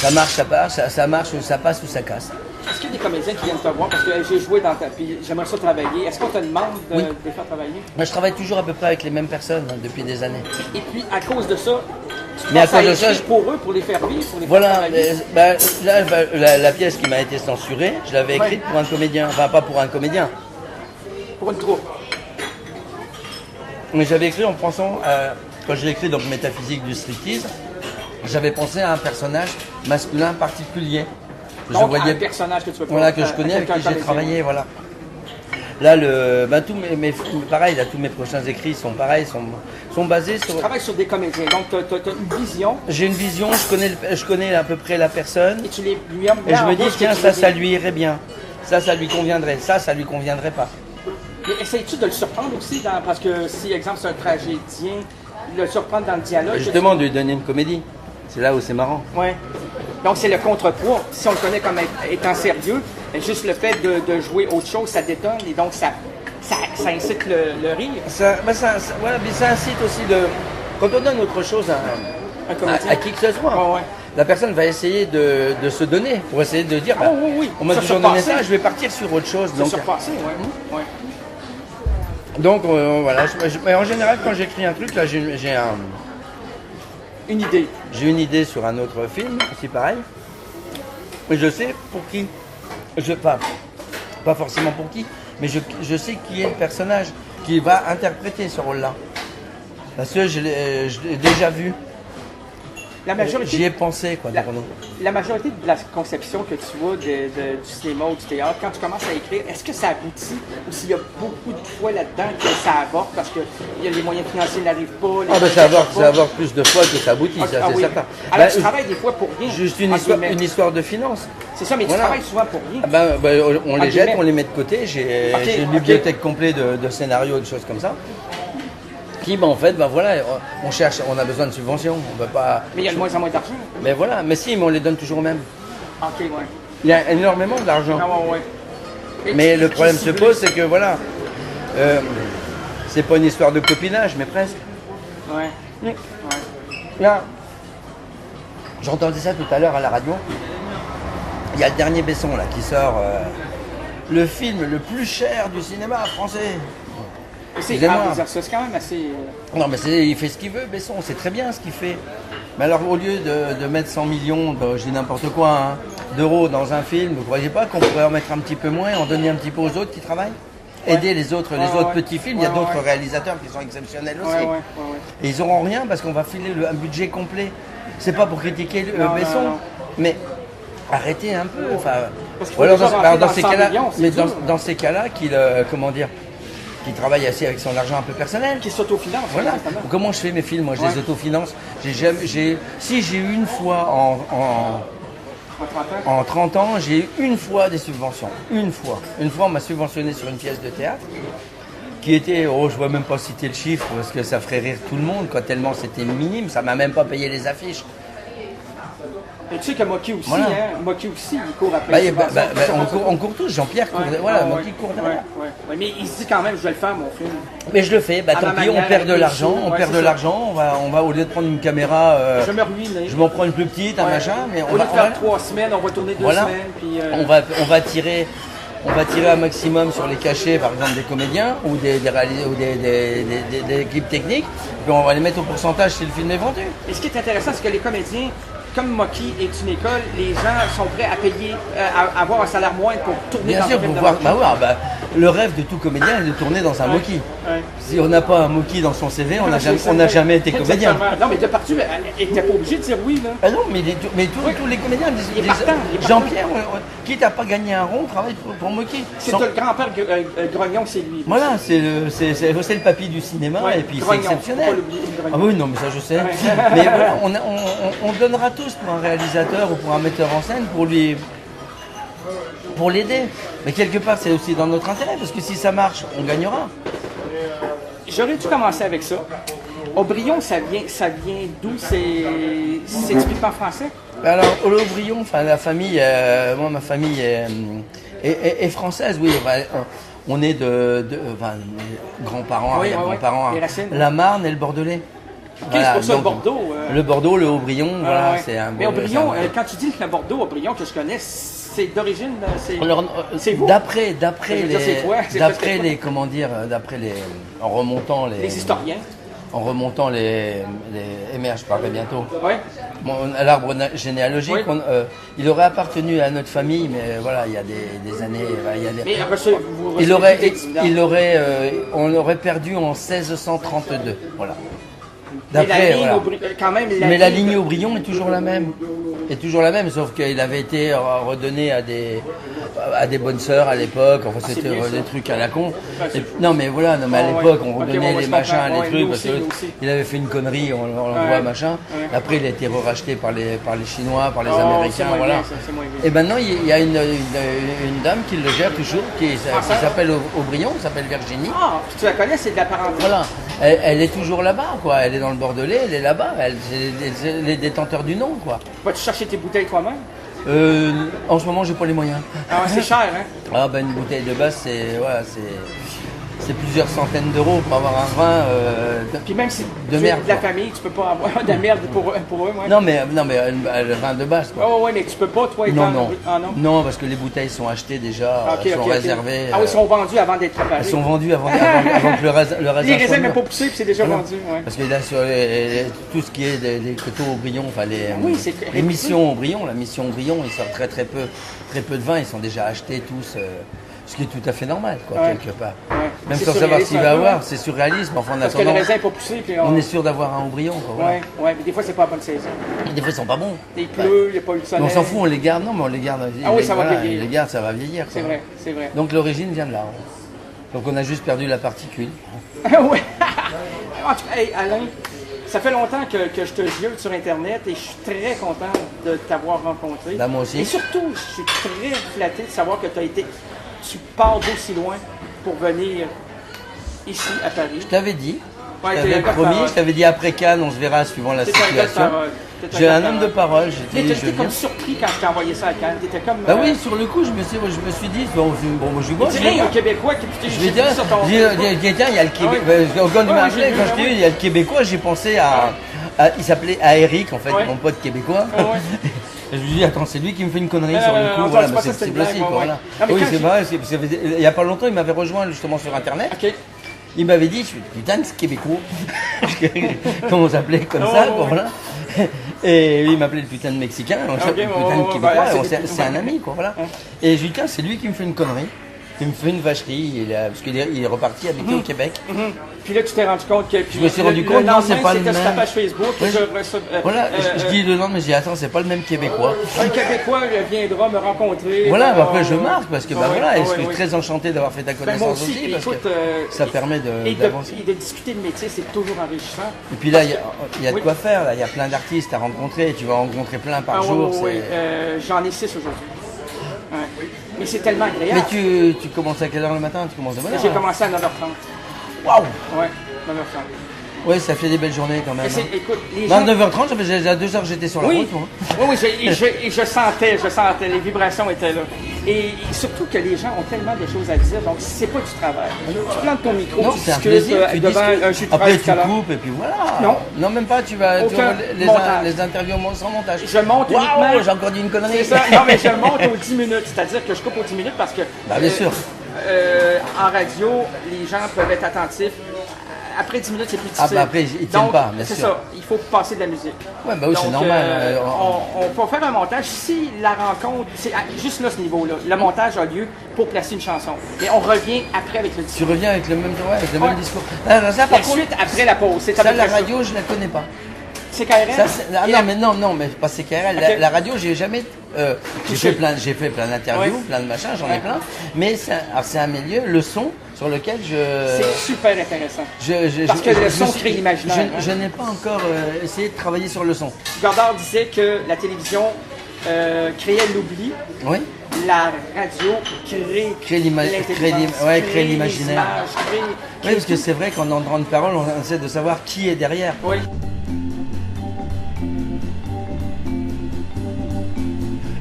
Ça marche, ça passe, ça marche, ça passe ou ça casse. Est-ce qu'il y a des comédiens qui viennent te voir parce que j'ai joué dans ta... puis j'aimerais ça travailler. Est-ce qu'on te demande de les faire travailler? Moi, je travaille toujours à peu près avec les mêmes personnes depuis des années. Et puis, à cause de ça, Mais à cause de ça, pour eux, pour les faire vivre, pour les faire voilà, travailler. là, la pièce qui m'a été censurée, je l'avais écrite pour un comédien, enfin pas pour un comédien. Pour une troupe. Mais j'avais écrit en pensant, quand j'ai écrit donc Métaphysique du striptease, j'avais pensé à un personnage masculin particulier. Que Donc, un personnage que tu veux pas. Voilà, que je connais, avec qui j'ai travaillé, voilà. Là, tous pareil, là, tous mes prochains écrits sont pareils, sont basés sur... Tu travailles sur des comédiens, donc tu as une vision. J'ai une vision, je connais à peu près la personne. Et tu lui Et je me dis, tiens, ça lui irait bien. Ça lui conviendrait. Ça lui conviendrait pas. Mais essayes-tu de le surprendre aussi, parce que si, exemple, c'est un tragédien, le surprendre dans le dialogue. Justement, de lui donner une comédie. C'est là où c'est marrant. Oui. Donc, c'est le contrepoids. Si on le connaît comme étant sérieux, juste le fait de jouer autre chose, ça détonne et donc ça incite le rire. Ça incite aussi quand on donne autre chose à qui que ce soit. Ouais. La personne va essayer de se donner pour essayer de dire oui. on m'a toujours donné ça, je vais partir sur autre chose. Donc, surpasser, oui. Donc voilà, mais en général quand j'écris un truc, là j'ai une idée. J'ai une idée sur un autre film, aussi pareil. Mais je sais pour qui. Pas forcément pour qui, mais je sais qui est le personnage qui va interpréter ce rôle-là. Parce que je l'ai déjà vu. J'y ai pensé, quoi, La majorité de la conception que tu vois du cinéma ou du théâtre, quand tu commences à écrire, est-ce que ça aboutit ou s'il y a beaucoup de fois là-dedans que ça avorte parce que les moyens financiers n'arrivent pas? Ça avorte plus de fois que ça aboutit, c'est certain. Alors tu travailles des fois pour rien. Juste une histoire de finance. C'est ça, mais tu travailles souvent pour rien. On les jette, on les met de côté. J'ai une bibliothèque complète de scénarios, de choses comme ça. Qui, en fait, voilà, on a besoin de subventions. On peut pas. Mais il y a de moins en moins d'argent. Mais voilà, mais on les donne toujours au même. Ok, ouais. Il y a énormément d'argent. Mais le problème se pose, c'est que voilà, c'est pas une histoire de copinage, mais presque. Ouais. Là, j'entendais ça tout à l'heure à la radio. Il y a le dernier Besson là qui sort, le film le plus cher du cinéma français. C'est quand même assez... Non, mais il fait ce qu'il veut, Besson, c'est très bien ce qu'il fait. Mais alors, au lieu de mettre 100 millions, je dis n'importe quoi, d'euros dans un film, vous ne croyez pas qu'on pourrait en mettre un petit peu moins, en donner un petit peu aux autres qui travaillent? Aider les autres petits films, il y a d'autres réalisateurs qui sont exceptionnels aussi. Et ils n'auront rien parce qu'on va filer un budget complet. C'est pas pour critiquer Besson, mais arrêtez un peu. Dans ces cas-là, qui travaille assez avec son argent un peu personnel. Qui s'autofinance. Voilà. Comment je fais mes films? Moi, je les autofinance. Si j'ai eu une fois en 30 ans, j'ai eu une fois des subventions. Une fois, on m'a subventionné sur une pièce de théâtre qui était, je ne vois même pas citer le chiffre parce que ça ferait rire tout le monde, tellement c'était minime. Ça m'a même pas payé les affiches. Et tu sais que Mocky aussi, Mocky aussi, il court après. On court tous, Jean-Pierre court, Mocky court derrière. Mais il se dit quand même, je vais le faire, mon film. Mais je le fais, tant pis, on perd de l'argent, on va, au lieu de prendre une caméra, je m'en prends une plus petite, un machin, mais au lieu de faire 3 semaines, on va tourner 2 semaines, puis... On va tirer un maximum sur les cachets, par exemple, des comédiens ou des équipes techniques, puis on va les mettre au pourcentage si le film est vendu. Et ce qui est intéressant, c'est que les comédiens comme Moki est une école, les gens sont prêts à payer, à avoir un salaire moindre pour tourner Bien dans sûr, un film pour de voir. Moki. Le rêve de tout comédien est de tourner dans un Moki. Ouais. Si on n'a pas un Moki dans son CV, on n'a C'est jamais été comédien. Exactement. Non, mais de partout, il n'était pas obligé de dire oui, là. Ah non, mais tous les comédiens disent. Il est partant, il est partant. Jean-Pierre, quitte à pas gagner un rond, travaille pour Moki. C'est le grand-père Grognon, c'est lui. Voilà, c'est le papy du cinéma Ouais, et puis c'est Grognon, faut exceptionnel. pas l'oublier, Grognon. Ah oui, non, mais ça je sais. Mais voilà, on donnera tous pour un réalisateur ou pour un metteur en scène pour l'aider. Mais quelque part, c'est aussi dans notre intérêt parce que si ça marche, on gagnera. J'aurais dû commencer avec ça. Aubryon, ça vient d'où? C'est typiquement français? Alors, Aubryon, enfin la famille, moi ma famille est française, oui. On est de grands-parents, Oui, arrière-grands-parents, les racines. la Marne et le Bordelais. Ok, c'est pour ça le donc, Bordeaux. Le Bordeaux, le Aubryon, voilà, ouais. c'est un Mais Aubryon, quand tu dis le Bordeaux, Aubryon que je connais, c'est d'origine, c'est vous? D'après Je veux dire, c'est quoi? C'est d'après presque les, comment dire, en remontant les historiens. en remontant je parlerai bientôt. Oui. Bon, à l'arbre généalogique, Oui. il aurait appartenu à notre famille, mais voilà, il y a des années. Voilà, Mais après ça, on l'aurait perdu en 1632. Voilà. Mais la ligne, voilà. quand même, Mais la ligne Aubryon est toujours la même. Est toujours la même, sauf qu'il avait été redonné à des bonnes sœurs à l'époque. Enfin, c'était bien, des ça. trucs à la con. Ouais, c'est- Non, mais voilà, non, mais à Ouais, l'époque, ouais. on Ok, redonnait ouais, les je machins, comprends. les Ouais, trucs, nous parce aussi, que nous aussi. il avait fait une connerie, on Ouais. voit machin. Ouais. Après, il a été racheté par les Chinois, par les Oh, c'est Américains, moins voilà. bien, ça, c'est moins bien. Et maintenant, il y a une dame qui le gère toujours, qui ça? s'appelle Aubryon, qui s'appelle Virginie. Ah, tu la connais, c'est de la parenté. Voilà, elle est toujours là-bas, quoi. Elle est dans le Bordelais, elle est là-bas. C'est les détenteurs du nom, quoi. Vas-tu chercher tes bouteilles toi-même? En ce moment, j'ai pas les moyens. Ah, ouais, c'est cher, hein? Ah ben une bouteille de base, c'est plusieurs centaines d'euros pour avoir un vin Puis même si de tu merde, es de la quoi. famille, tu peux pas avoir de la merde pour eux, ouais. Non mais le vin de base, quoi. Oh, ouais, mais tu peux pas, toi, Non, étant- non. Ah, non? Non, parce que les bouteilles sont achetées déjà, Ah, ok, sont ok, ok. réservées. Ah oui, ils sont vendus avant d'être préparés. elles sont vendues avant que le raisin Les soit raisins mûr. même pas poussés, puis c'est déjà Voilà. vendu, ouais. Parce que là, sur tout ce qui est des coteaux Aubryon, enfin Oui, c'est les missions Aubryon, la mission Aubryon, ils sortent très peu de vin, ils sont déjà achetés tous, ce qui est tout à fait normal, quoi, Ouais. quelque part. Ouais. Même C'est sans savoir surréaliste s'il un va peu, avoir, hein. c'est surréaliste, mais enfin en Parce que le attendant, raisin n'est pas poussé, puis on est sûr d'avoir un Aubryon, quoi. Voilà. Ouais, ouais, mais des fois, c'est pas la bonne saison. Des fois, ils sont pas bons. Il pleut, il n'y a pas eu de Mais soleil. on s'en fout, on les garde, non, mais on les garde. Ah oui, ça va vieillir. On les garde, ça va vieillir. C'est quoi. vrai, c'est vrai. Donc l'origine vient de là. Donc on a juste perdu la particule. Ouais. En tout cas, hey, Alain, ça fait longtemps que je te viole sur Internet et je suis très content de t'avoir rencontré. Ben, moi aussi. Et surtout, je suis très flatté de savoir que tu pars d'aussi loin pour venir ici à Paris. Je t'avais dit, Ouais, je t'es t'avais un gars de promis, parole. je t'avais dit après Cannes, on se verra suivant la T'es un gars de situation. parole. T'es J'ai gars un homme de parole, j'ai Mais dit, je t'étais viens. comme surpris quand je t'ai envoyé ça à Cannes. T'étais comme. Bah oui, sur le coup, je me suis dit, bon, moi, je Tu vais es un Québécois qui Je vais dire, sur ton. tiens, il y a le Québec. Ah ouais. Quand tu m'as Ouais, appelé, j'ai vu, quand je t'ai ouais. vu, il y a le Québécois, j'ai pensé il s'appelait à Eric, en fait, Ouais. mon pote québécois. Ah ouais. Et je lui dis, attends, c'est lui qui me fait une connerie sur le non, coup, non, voilà, c'est mais pas ça, c'est c'est une possible, blague, quoi, ouais, voilà. ouais. Non, mais Oui, quand c'est j'ai- vrai, il y a pas longtemps, il m'avait rejoint justement sur Internet. Ok. Il m'avait dit, je suis putain de Québécois. Comment on s'appelait comme Oh, ça, ouais, quoi, ouais. voilà. Et lui, il m'appelait le putain de Mexicain, on s'appelle le ouais, putain ouais, de Québécois, bah, et c'est- c'est un ami, quoi, voilà. Et je lui dis, tiens, c'est lui qui me fait une connerie. Il me fait une vacherie, parce qu'il est reparti habiter au Québec. Puis là, tu t'es rendu compte que. Je me suis rendu compte, non, c'est pas le C'était sur ta même. page Facebook. Ouais, je Voilà, je dis le lendemain, je dis, attends, c'est pas le même Québécois. un Québécois viendra me rencontrer. Voilà, bah après je marque, parce que bah ouais, voilà, et ouais, je suis ouais. très enchanté d'avoir fait ta Ben, moi connaissance aussi, aussi, puis parce écoute, que ça permet et d'avancer. de discuter de métier, c'est toujours enrichissant. Et puis là, il y a de Oui. quoi faire, là. Il y a plein d'artistes à rencontrer, et tu vas en rencontrer plein par jour. oui, c'est- oui, j'en ai 6 aujourd'hui. Ouais. Mais c'est tellement agréable. Mais tu commences à quelle heure le matin? Tu commences de bonne heure? J'ai hein? commencé à 9h30. Waouh! Ouais, 9h30. Ouais, ça fait des belles journées quand même. Mais hein. écoute, les Dans gens... 9h30, à 2h j'étais sur la Oui, route, moi. oui, je sentais, les vibrations étaient là. Et surtout que les gens ont tellement de choses à dire, donc c'est pas du travail. Tu plantes ton micro, Non, tu c'est un discutes plaisir, tu devant discutes. un jus de Après fraise tu tout à l'heure. coupes et puis voilà. Non. Non, même pas, tu vas Aucun montage. les interviews sans montage. Je monte Waouh, uniquement- j'ai encore dit une connerie. C'est ça, non mais je monte aux 10 minutes, c'est-à-dire que je coupe aux 10 minutes parce que Bah, bien sûr. en radio, les gens peuvent être attentifs après 10 minutes, c'est plus Ah, difficile. bah après, ils tiennent Donc, pas, bien c'est sûr. ça, il faut passer de la musique. Ouais, bah oui, c'est Donc, normal. on peut faire un montage si la rencontre, c'est juste là, ce niveau-là. Le montage a lieu pour placer une chanson. Mais on revient après avec le Tu discours. reviens avec le même, Ouais. même discours. Alors, ça, par La contre, suite, après la pause. C'est à ça, peu la près ça. radio, je la connais pas. C'est KRL? Ça, Et non, mais pas CKRL. Ok. La radio, j'ai jamais. Touché. J'ai fait plein d'interviews, Ouais. plein de machins, j'en ai Ouais. plein. Mais c'est un milieu, le son, sur lequel c'est super intéressant. Parce que le son crée l'imaginaire, Je n'ai pas encore essayé de travailler sur le son. Godard disait que la télévision créait l'oubli, Oui. la radio crée l'intelligence, crée l'imaginaire. les images, Oui, parce que c'est vrai qu'en entrant de parole, on essaie de savoir qui est derrière. Oui.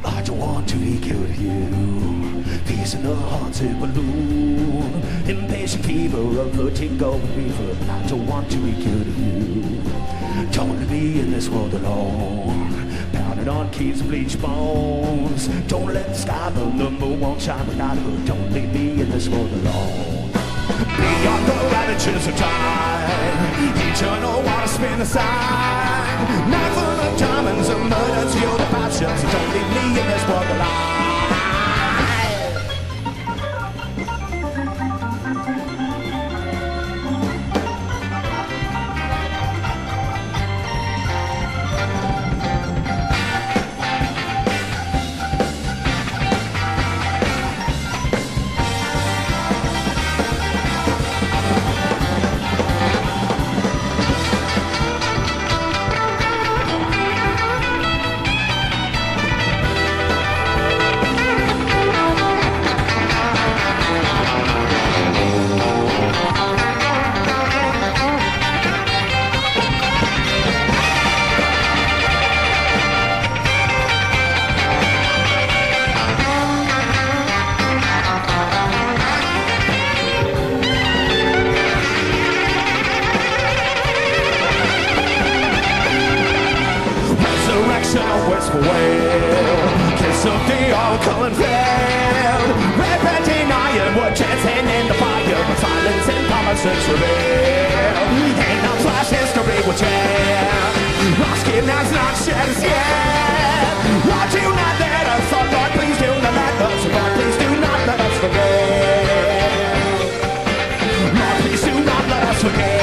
I don't want to be killed with you. Peace in the heart's a balloon. Impatient people are floating gold river. I don't want to be killed with you. Don't leave me in this world alone. Pounding on keys and bleach bones. Don't let the sky burn, the moon won't shine without her. Don't leave me in this world alone. Beyond the ravages of time, eternal water spin aside. Not full of diamonds and murders, fuel the passions. Don't leave me in this world alive. Resurrection of West Wales. Kiss of the uncle and failed. Repenting iron, we're dancing in the fire. But silence and promises reveal. And now flash history will change. Our skin has not shed as yet. Lord, do not let us, oh Lord, please do not let us. Lord, please do not let us forget. Lord, please do not let us forget.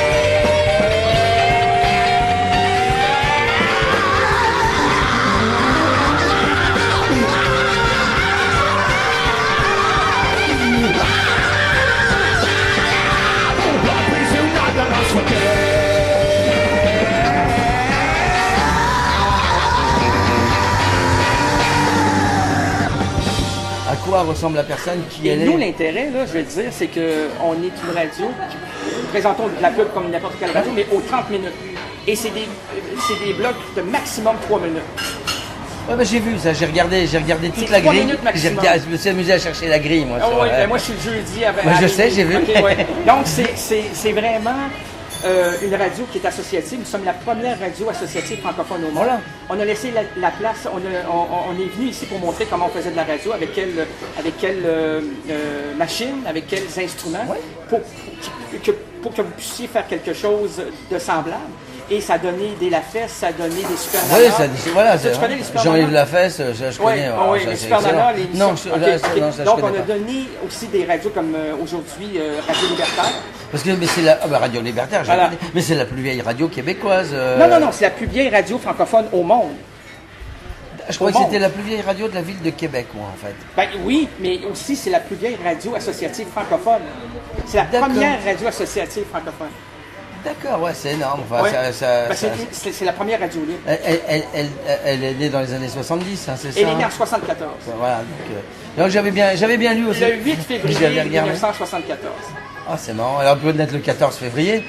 À quoi ressemble la personne qui Et elle nous, est? l'intérêt, là, je vais te dire, c'est qu'on est une radio, présentons de la pub comme n'importe quelle radio, mais aux 30 minutes. Et c'est des blocs de maximum 3 minutes. Ouais, bah, j'ai vu ça, j'ai regardé toute C'est la 3 grille. minutes maximum. Je me suis amusé à chercher la grille, moi. Ah sur, oui, ben moi je suis le jeudi avec. Moi, je sais, j'ai vu. Ok, ouais. Donc c'est vraiment une radio qui est associative. Nous sommes la première radio associative francophone au monde. Voilà. On a laissé la place, on est venu ici pour montrer comment on faisait de la radio, avec quelle machine, avec quels instruments, Ouais. pour que vous puissiez faire quelque chose de semblable. Et ça a donné des Lafesse, ça a donné des Super Oui, Nana. ça, voilà. Tu connais les Super Jean-Yves Nana? Lafesse, je Oui, connais. voilà, oui, ça, les c'est Super Nana, excellent. les Non, émissions. ça, Ok, non, ok. ça, je Donc, on connais a pas. donné aussi des radios comme aujourd'hui Radio Libertaire. Parce que mais c'est la Radio Libertaire, je Voilà. connais. Mais c'est la plus vieille radio québécoise. Non, c'est la plus vieille radio francophone au monde. Je crois au que monde. c'était la plus vieille radio de la ville de Québec, moi, en fait. Ben oui, mais aussi c'est la plus vieille radio associative francophone. C'est la D'accord. première radio associative francophone. D'accord, ouais, c'est énorme. Enfin, Ouais. ça- Ben, ça- c'est la première radio libre. elle est née dans les années 70, hein, c'est ça? Elle est née en 74. Voilà, donc j'avais bien lu aussi. Le 8 J'avais février regardé. 1974. Ah, c'est marrant. Alors peut-être le 14 février.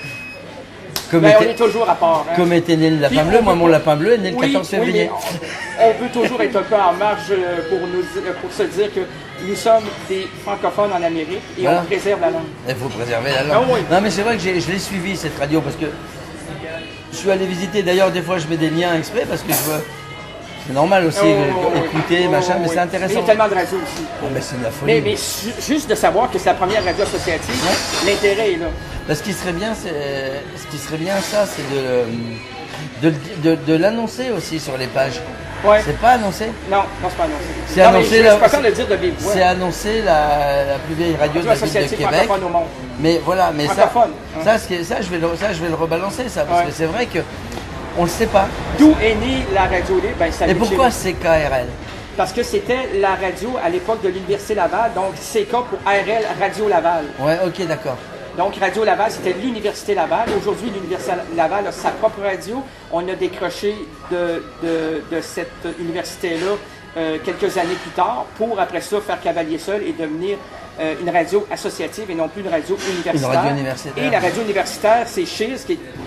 Comme, Ben, on était, est toujours à part. Hein. comme était né le lapin Puis, bleu, on moi peut mon pas- lapin bleu est né le Oui, 14 oui, février. mais on peut toujours être un peu en marge pour se dire que nous sommes des francophones en Amérique et Voilà. on préserve la langue. Il faut préserver la langue. Ah oui. Non mais c'est vrai que je l'ai suivi cette radio parce que je suis allé visiter, d'ailleurs des fois je mets des liens exprès parce que C'est normal aussi, écouter, machin, mais c'est Il y intéressant. a tellement de radios aussi. Ah, mais c'est de la folie. Mais juste de savoir que c'est la première radio associative, l'intérêt est là. Là, ce qui serait bien, ça, c'est de l'annoncer aussi sur les pages. Ouais. C'est pas annoncé. Non, c'est pas annoncé. C'est Non, annoncé, mais je là, préfère le dire de vive voix. C'est annoncé la plus vieille radio de la ville de Associative Québec. francophone au monde. Mais voilà, mais Francophone, hein. ça, je vais le rebalancer, ça, parce Ouais. que c'est vrai que on le sait pas. D'où est née la radio libre? Ben, ça Et vient de pourquoi chez nous. CKRL? Parce que c'était la radio à l'époque de l'Université Laval, donc CK pour ARL Radio Laval. Ouais, ok, d'accord. Donc Radio Laval, c'était l'Université Laval. Aujourd'hui, l'Université Laval a sa propre radio. On a décroché de cette université-là quelques années plus tard pour, après ça, faire cavalier seul et devenir une radio associative et non plus une radio universitaire. Une radio universitaire. Et la radio universitaire, c'est Cheers,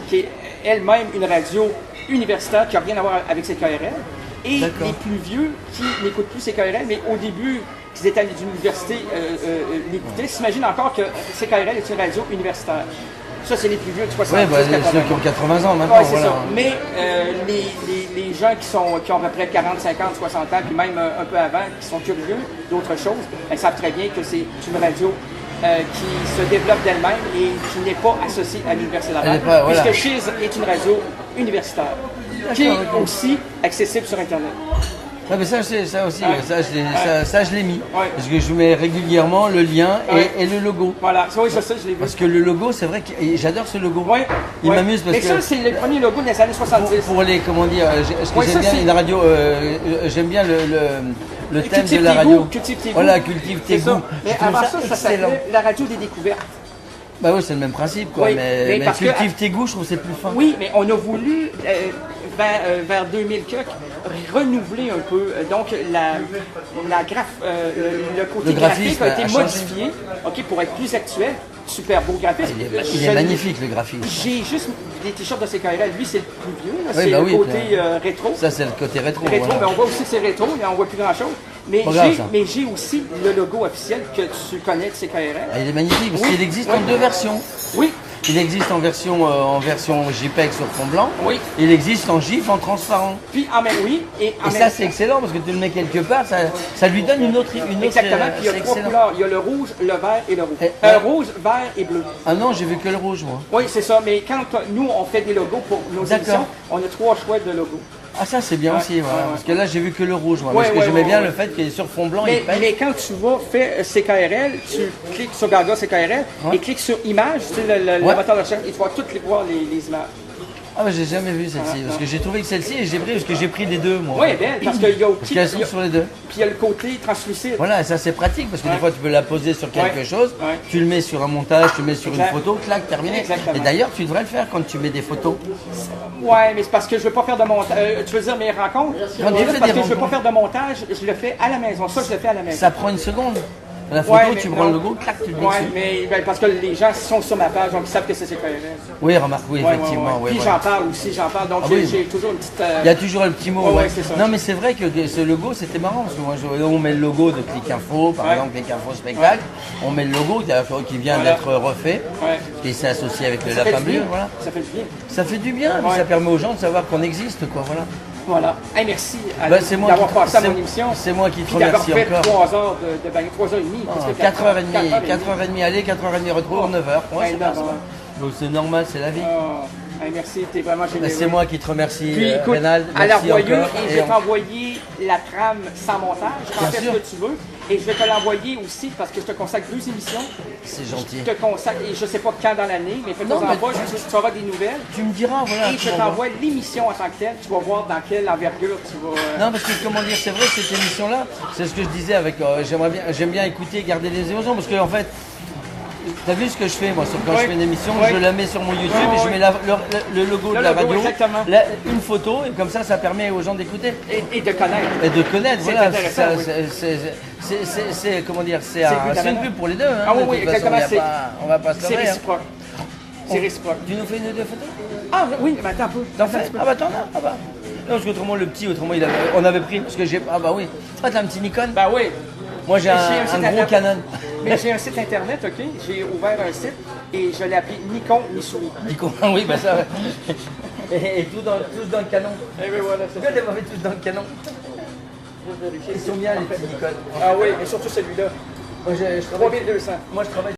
qui est elle-même une radio universitaire qui n'a rien à voir avec CKRL. Et D'accord. les plus vieux qui n'écoutent plus CKRL, mais au début, qu'ils étaient à l'université, l'écoutaient, s'imaginent encore que CKRL est une radio universitaire. Ça, c'est les plus vieux de 70, Ouais, bah, 80 ceux qui ont 80 ans maintenant, Ouais, c'est voilà. ça. Mais les gens qui ont à peu près 40, 50, 60 ans, puis même un peu avant, qui sont curieux d'autres choses, ils savent très bien que c'est une radio qui se développe d'elle-même et qui n'est pas associée à l'Université Laval. Voilà. Puisque Cheers est une radio universitaire, qui est aussi accessible sur Internet. Ouais, mais ça aussi, Ouais. ça, je l'ai mis. Ouais. Parce que je mets régulièrement le lien Ouais. et le logo. Voilà, oui, je sais, je l'ai vu. Parce que le logo, c'est vrai que j'adore ce logo. Ouais, Il ouais. m'amuse parce Mais que ça, c'est le premier logo des années 70. pour les, comment dire, ce que Ouais, j'aime ça, bien c'est- une radio, j'aime bien le thème Cultive de la tes radio. goûts, cultive tes goûts. Voilà, cultive tes C'est ça. goûts. Mais Je trouve avant ça, ça excellent. s'appelait la radio des découvertes. Bah oui, c'est le même principe, quoi. Oui, mais parce que- cultive tes goûts, je trouve que c'est plus fin. Oui, mais on a voulu, vers 2000 renouveler un peu. Donc, le côté Le graphique graphisme a été a changé. modifié, pour être plus actuel. Super beau graphisme. Il est magnifique, le graphisme. J'ai juste des t-shirts de CKRL. Lui, c'est le plus vieux. là. Oui, C'est bah le oui, côté bien. rétro. Ça, c'est le côté rétro. Rétro, voilà. mais on voit aussi que c'est rétro, mais on voit plus grand chose. Mais Pas grave, ça. j'ai aussi le logo officiel que tu connais de CKRL. Ah, il est magnifique parce Oui, qu'il existe oui. en deux versions. Oui, Il existe en version JPEG sur fond blanc. Oui. Il existe en GIF en transparent. puis en même oui, et en Et même ça, c'est excellent parce que tu le mets quelque part, ça lui donne une autre. exactement. Puis il y a c'est 3 excellent. couleurs. Il y a le rouge, le vert et le rouge. Et- Rouge, vert et bleu. Ah non, j'ai vu que le rouge, moi. Oui, c'est ça. Mais quand nous, on fait des logos pour nos D'accord. émissions, on a 3 choix de logos. Ah, ça, c'est bien Ouais, aussi, voilà. ouais, ouais. Parce que là, j'ai vu que le rouge, moi. Ouais, parce que ouais, j'aimais ouais, bien ouais. le fait qu'il est sur fond blanc, Mais, il pète. mais quand tu vas faire CKRL, tu cliques sur Gaga CKRL Ouais. et cliques sur Images, tu sais, le Ouais. moteur de recherche, et tu vas toutes voir les images. Ah, bah, j'ai jamais vu celle-ci. Parce que j'ai trouvé que celle-ci, parce que j'ai pris les deux, moi. Oui, belle, parce qu'il y a Parce qu'elles sont sur les deux. puis il y a le côté translucide. Voilà, et ça c'est pratique parce que des Ouais. fois tu peux la poser sur quelque Ouais. chose, Ouais. tu le mets sur un montage, tu le mets sur Exact. une photo, clac, terminé. Exactement. Et d'ailleurs, tu devrais le faire quand tu mets des photos. Ouais, mais c'est parce que je veux pas faire de montage. Tu veux dire mes rencontres? Quand tu fais Parce des que je veux pas rencontres. faire de montage, je le fais à la maison. Ça, je le fais à la maison. Ça prend une seconde. La photo, Ouais, mais tu prends non. le logo, clac, tu le mets Ouais, dessus. mais parce que les gens sont sur ma page, donc ils savent que c'est CKRL. Oui, remarque, oui, Ouais, effectivement. ouais, ouais. ouais, Puis ouais. j'en parle aussi, donc Ah oui. j'ai toujours une petite. Il y a toujours le petit mot. Ouais, ouais. ouais, c'est ça. Non, mais c'est vrai que ce logo, c'était marrant. Parce que moi, on met le logo de Click Info, par Ouais. exemple, Click Info Spectacle. On met le logo qui vient Voilà. d'être refait, Ouais. qui s'est associé avec le Ça fait lapin du bien. bleu. Voilà. Ça fait du bien. Ça fait du bien, mais Ouais. ça permet aux gens de savoir qu'on existe, quoi. Voilà. Voilà. Hey, merci Bah, c'est moi d'avoir qui- passé à c'est- mon émission. c'est moi qui te Puis d'avoir remercie fait encore. 3 heures de bagne, 3h30. 4h30, 4h30 aller, 4h30 retour, 9h. Ouais, c'est pas ça. Donc c'est normal, c'est la vie. Merci, t'es vraiment généreux. Bah, c'est moi qui te remercie, Puis écoute, Rénal. à la Merci Royeux, encore. et je vais t'envoyer la trame sans montage. Bien Fais ce sûr. que tu veux. Et je vais te l'envoyer aussi parce que je te consacre 2 émissions. C'est gentil. Je te consacre, et je sais pas quand dans l'année, mais fais-toi Non, mais- envoie, tu auras des nouvelles. Tu me diras, voilà. Et je comment on va. t'envoie l'émission en tant que telle. Tu vas voir dans quelle envergure tu vas. Non, parce que comment dire, c'est vrai, cette émission-là, c'est ce que je disais avec. J'aime bien écouter et garder les émotions parce que, en fait. T'as vu ce que je fais, moi, quand Oui. je fais une émission, Oui. je la mets sur mon YouTube Oui, et je oui. mets le logo Le de la logo, radio, exactement. une photo, et comme ça permet aux gens d'écouter. Et de connaître. Et de connaître, C'est voilà. intéressant, oui. C'est comment dire, c'est but une pub pour les deux. Hein, Ah oui, de oui, toute façon, exactement, y a c'est- pas- on va pas se C'est leurrer, hein. réciproque. C'est réciproque. Tu nous fais une ou deux photos? Ah oui, mais attends un peu. T'en Attends un fais? petit peu. Ah bah t'en as? Ah bah. Non, parce qu'autrement le petit, on avait pris, parce que j'ai. Ah bah oui. Ah t'as un petit Nikon? Ben oui. Moi j'ai J'ai un site gros internet. Canon. Mais j'ai un site internet, OK? J'ai ouvert un site et je l'ai appelé Nikon Missouri. Nikon, oui, bah ça. Ouais. Et tous dans le canon. Eh bien voilà, c'est Pourquoi tu l'as pas fait tous dans le canon? Ils sont bien les petits Nikon. Ah oui, et surtout celui-là. Moi je travaille. 3200. Moi je travaille.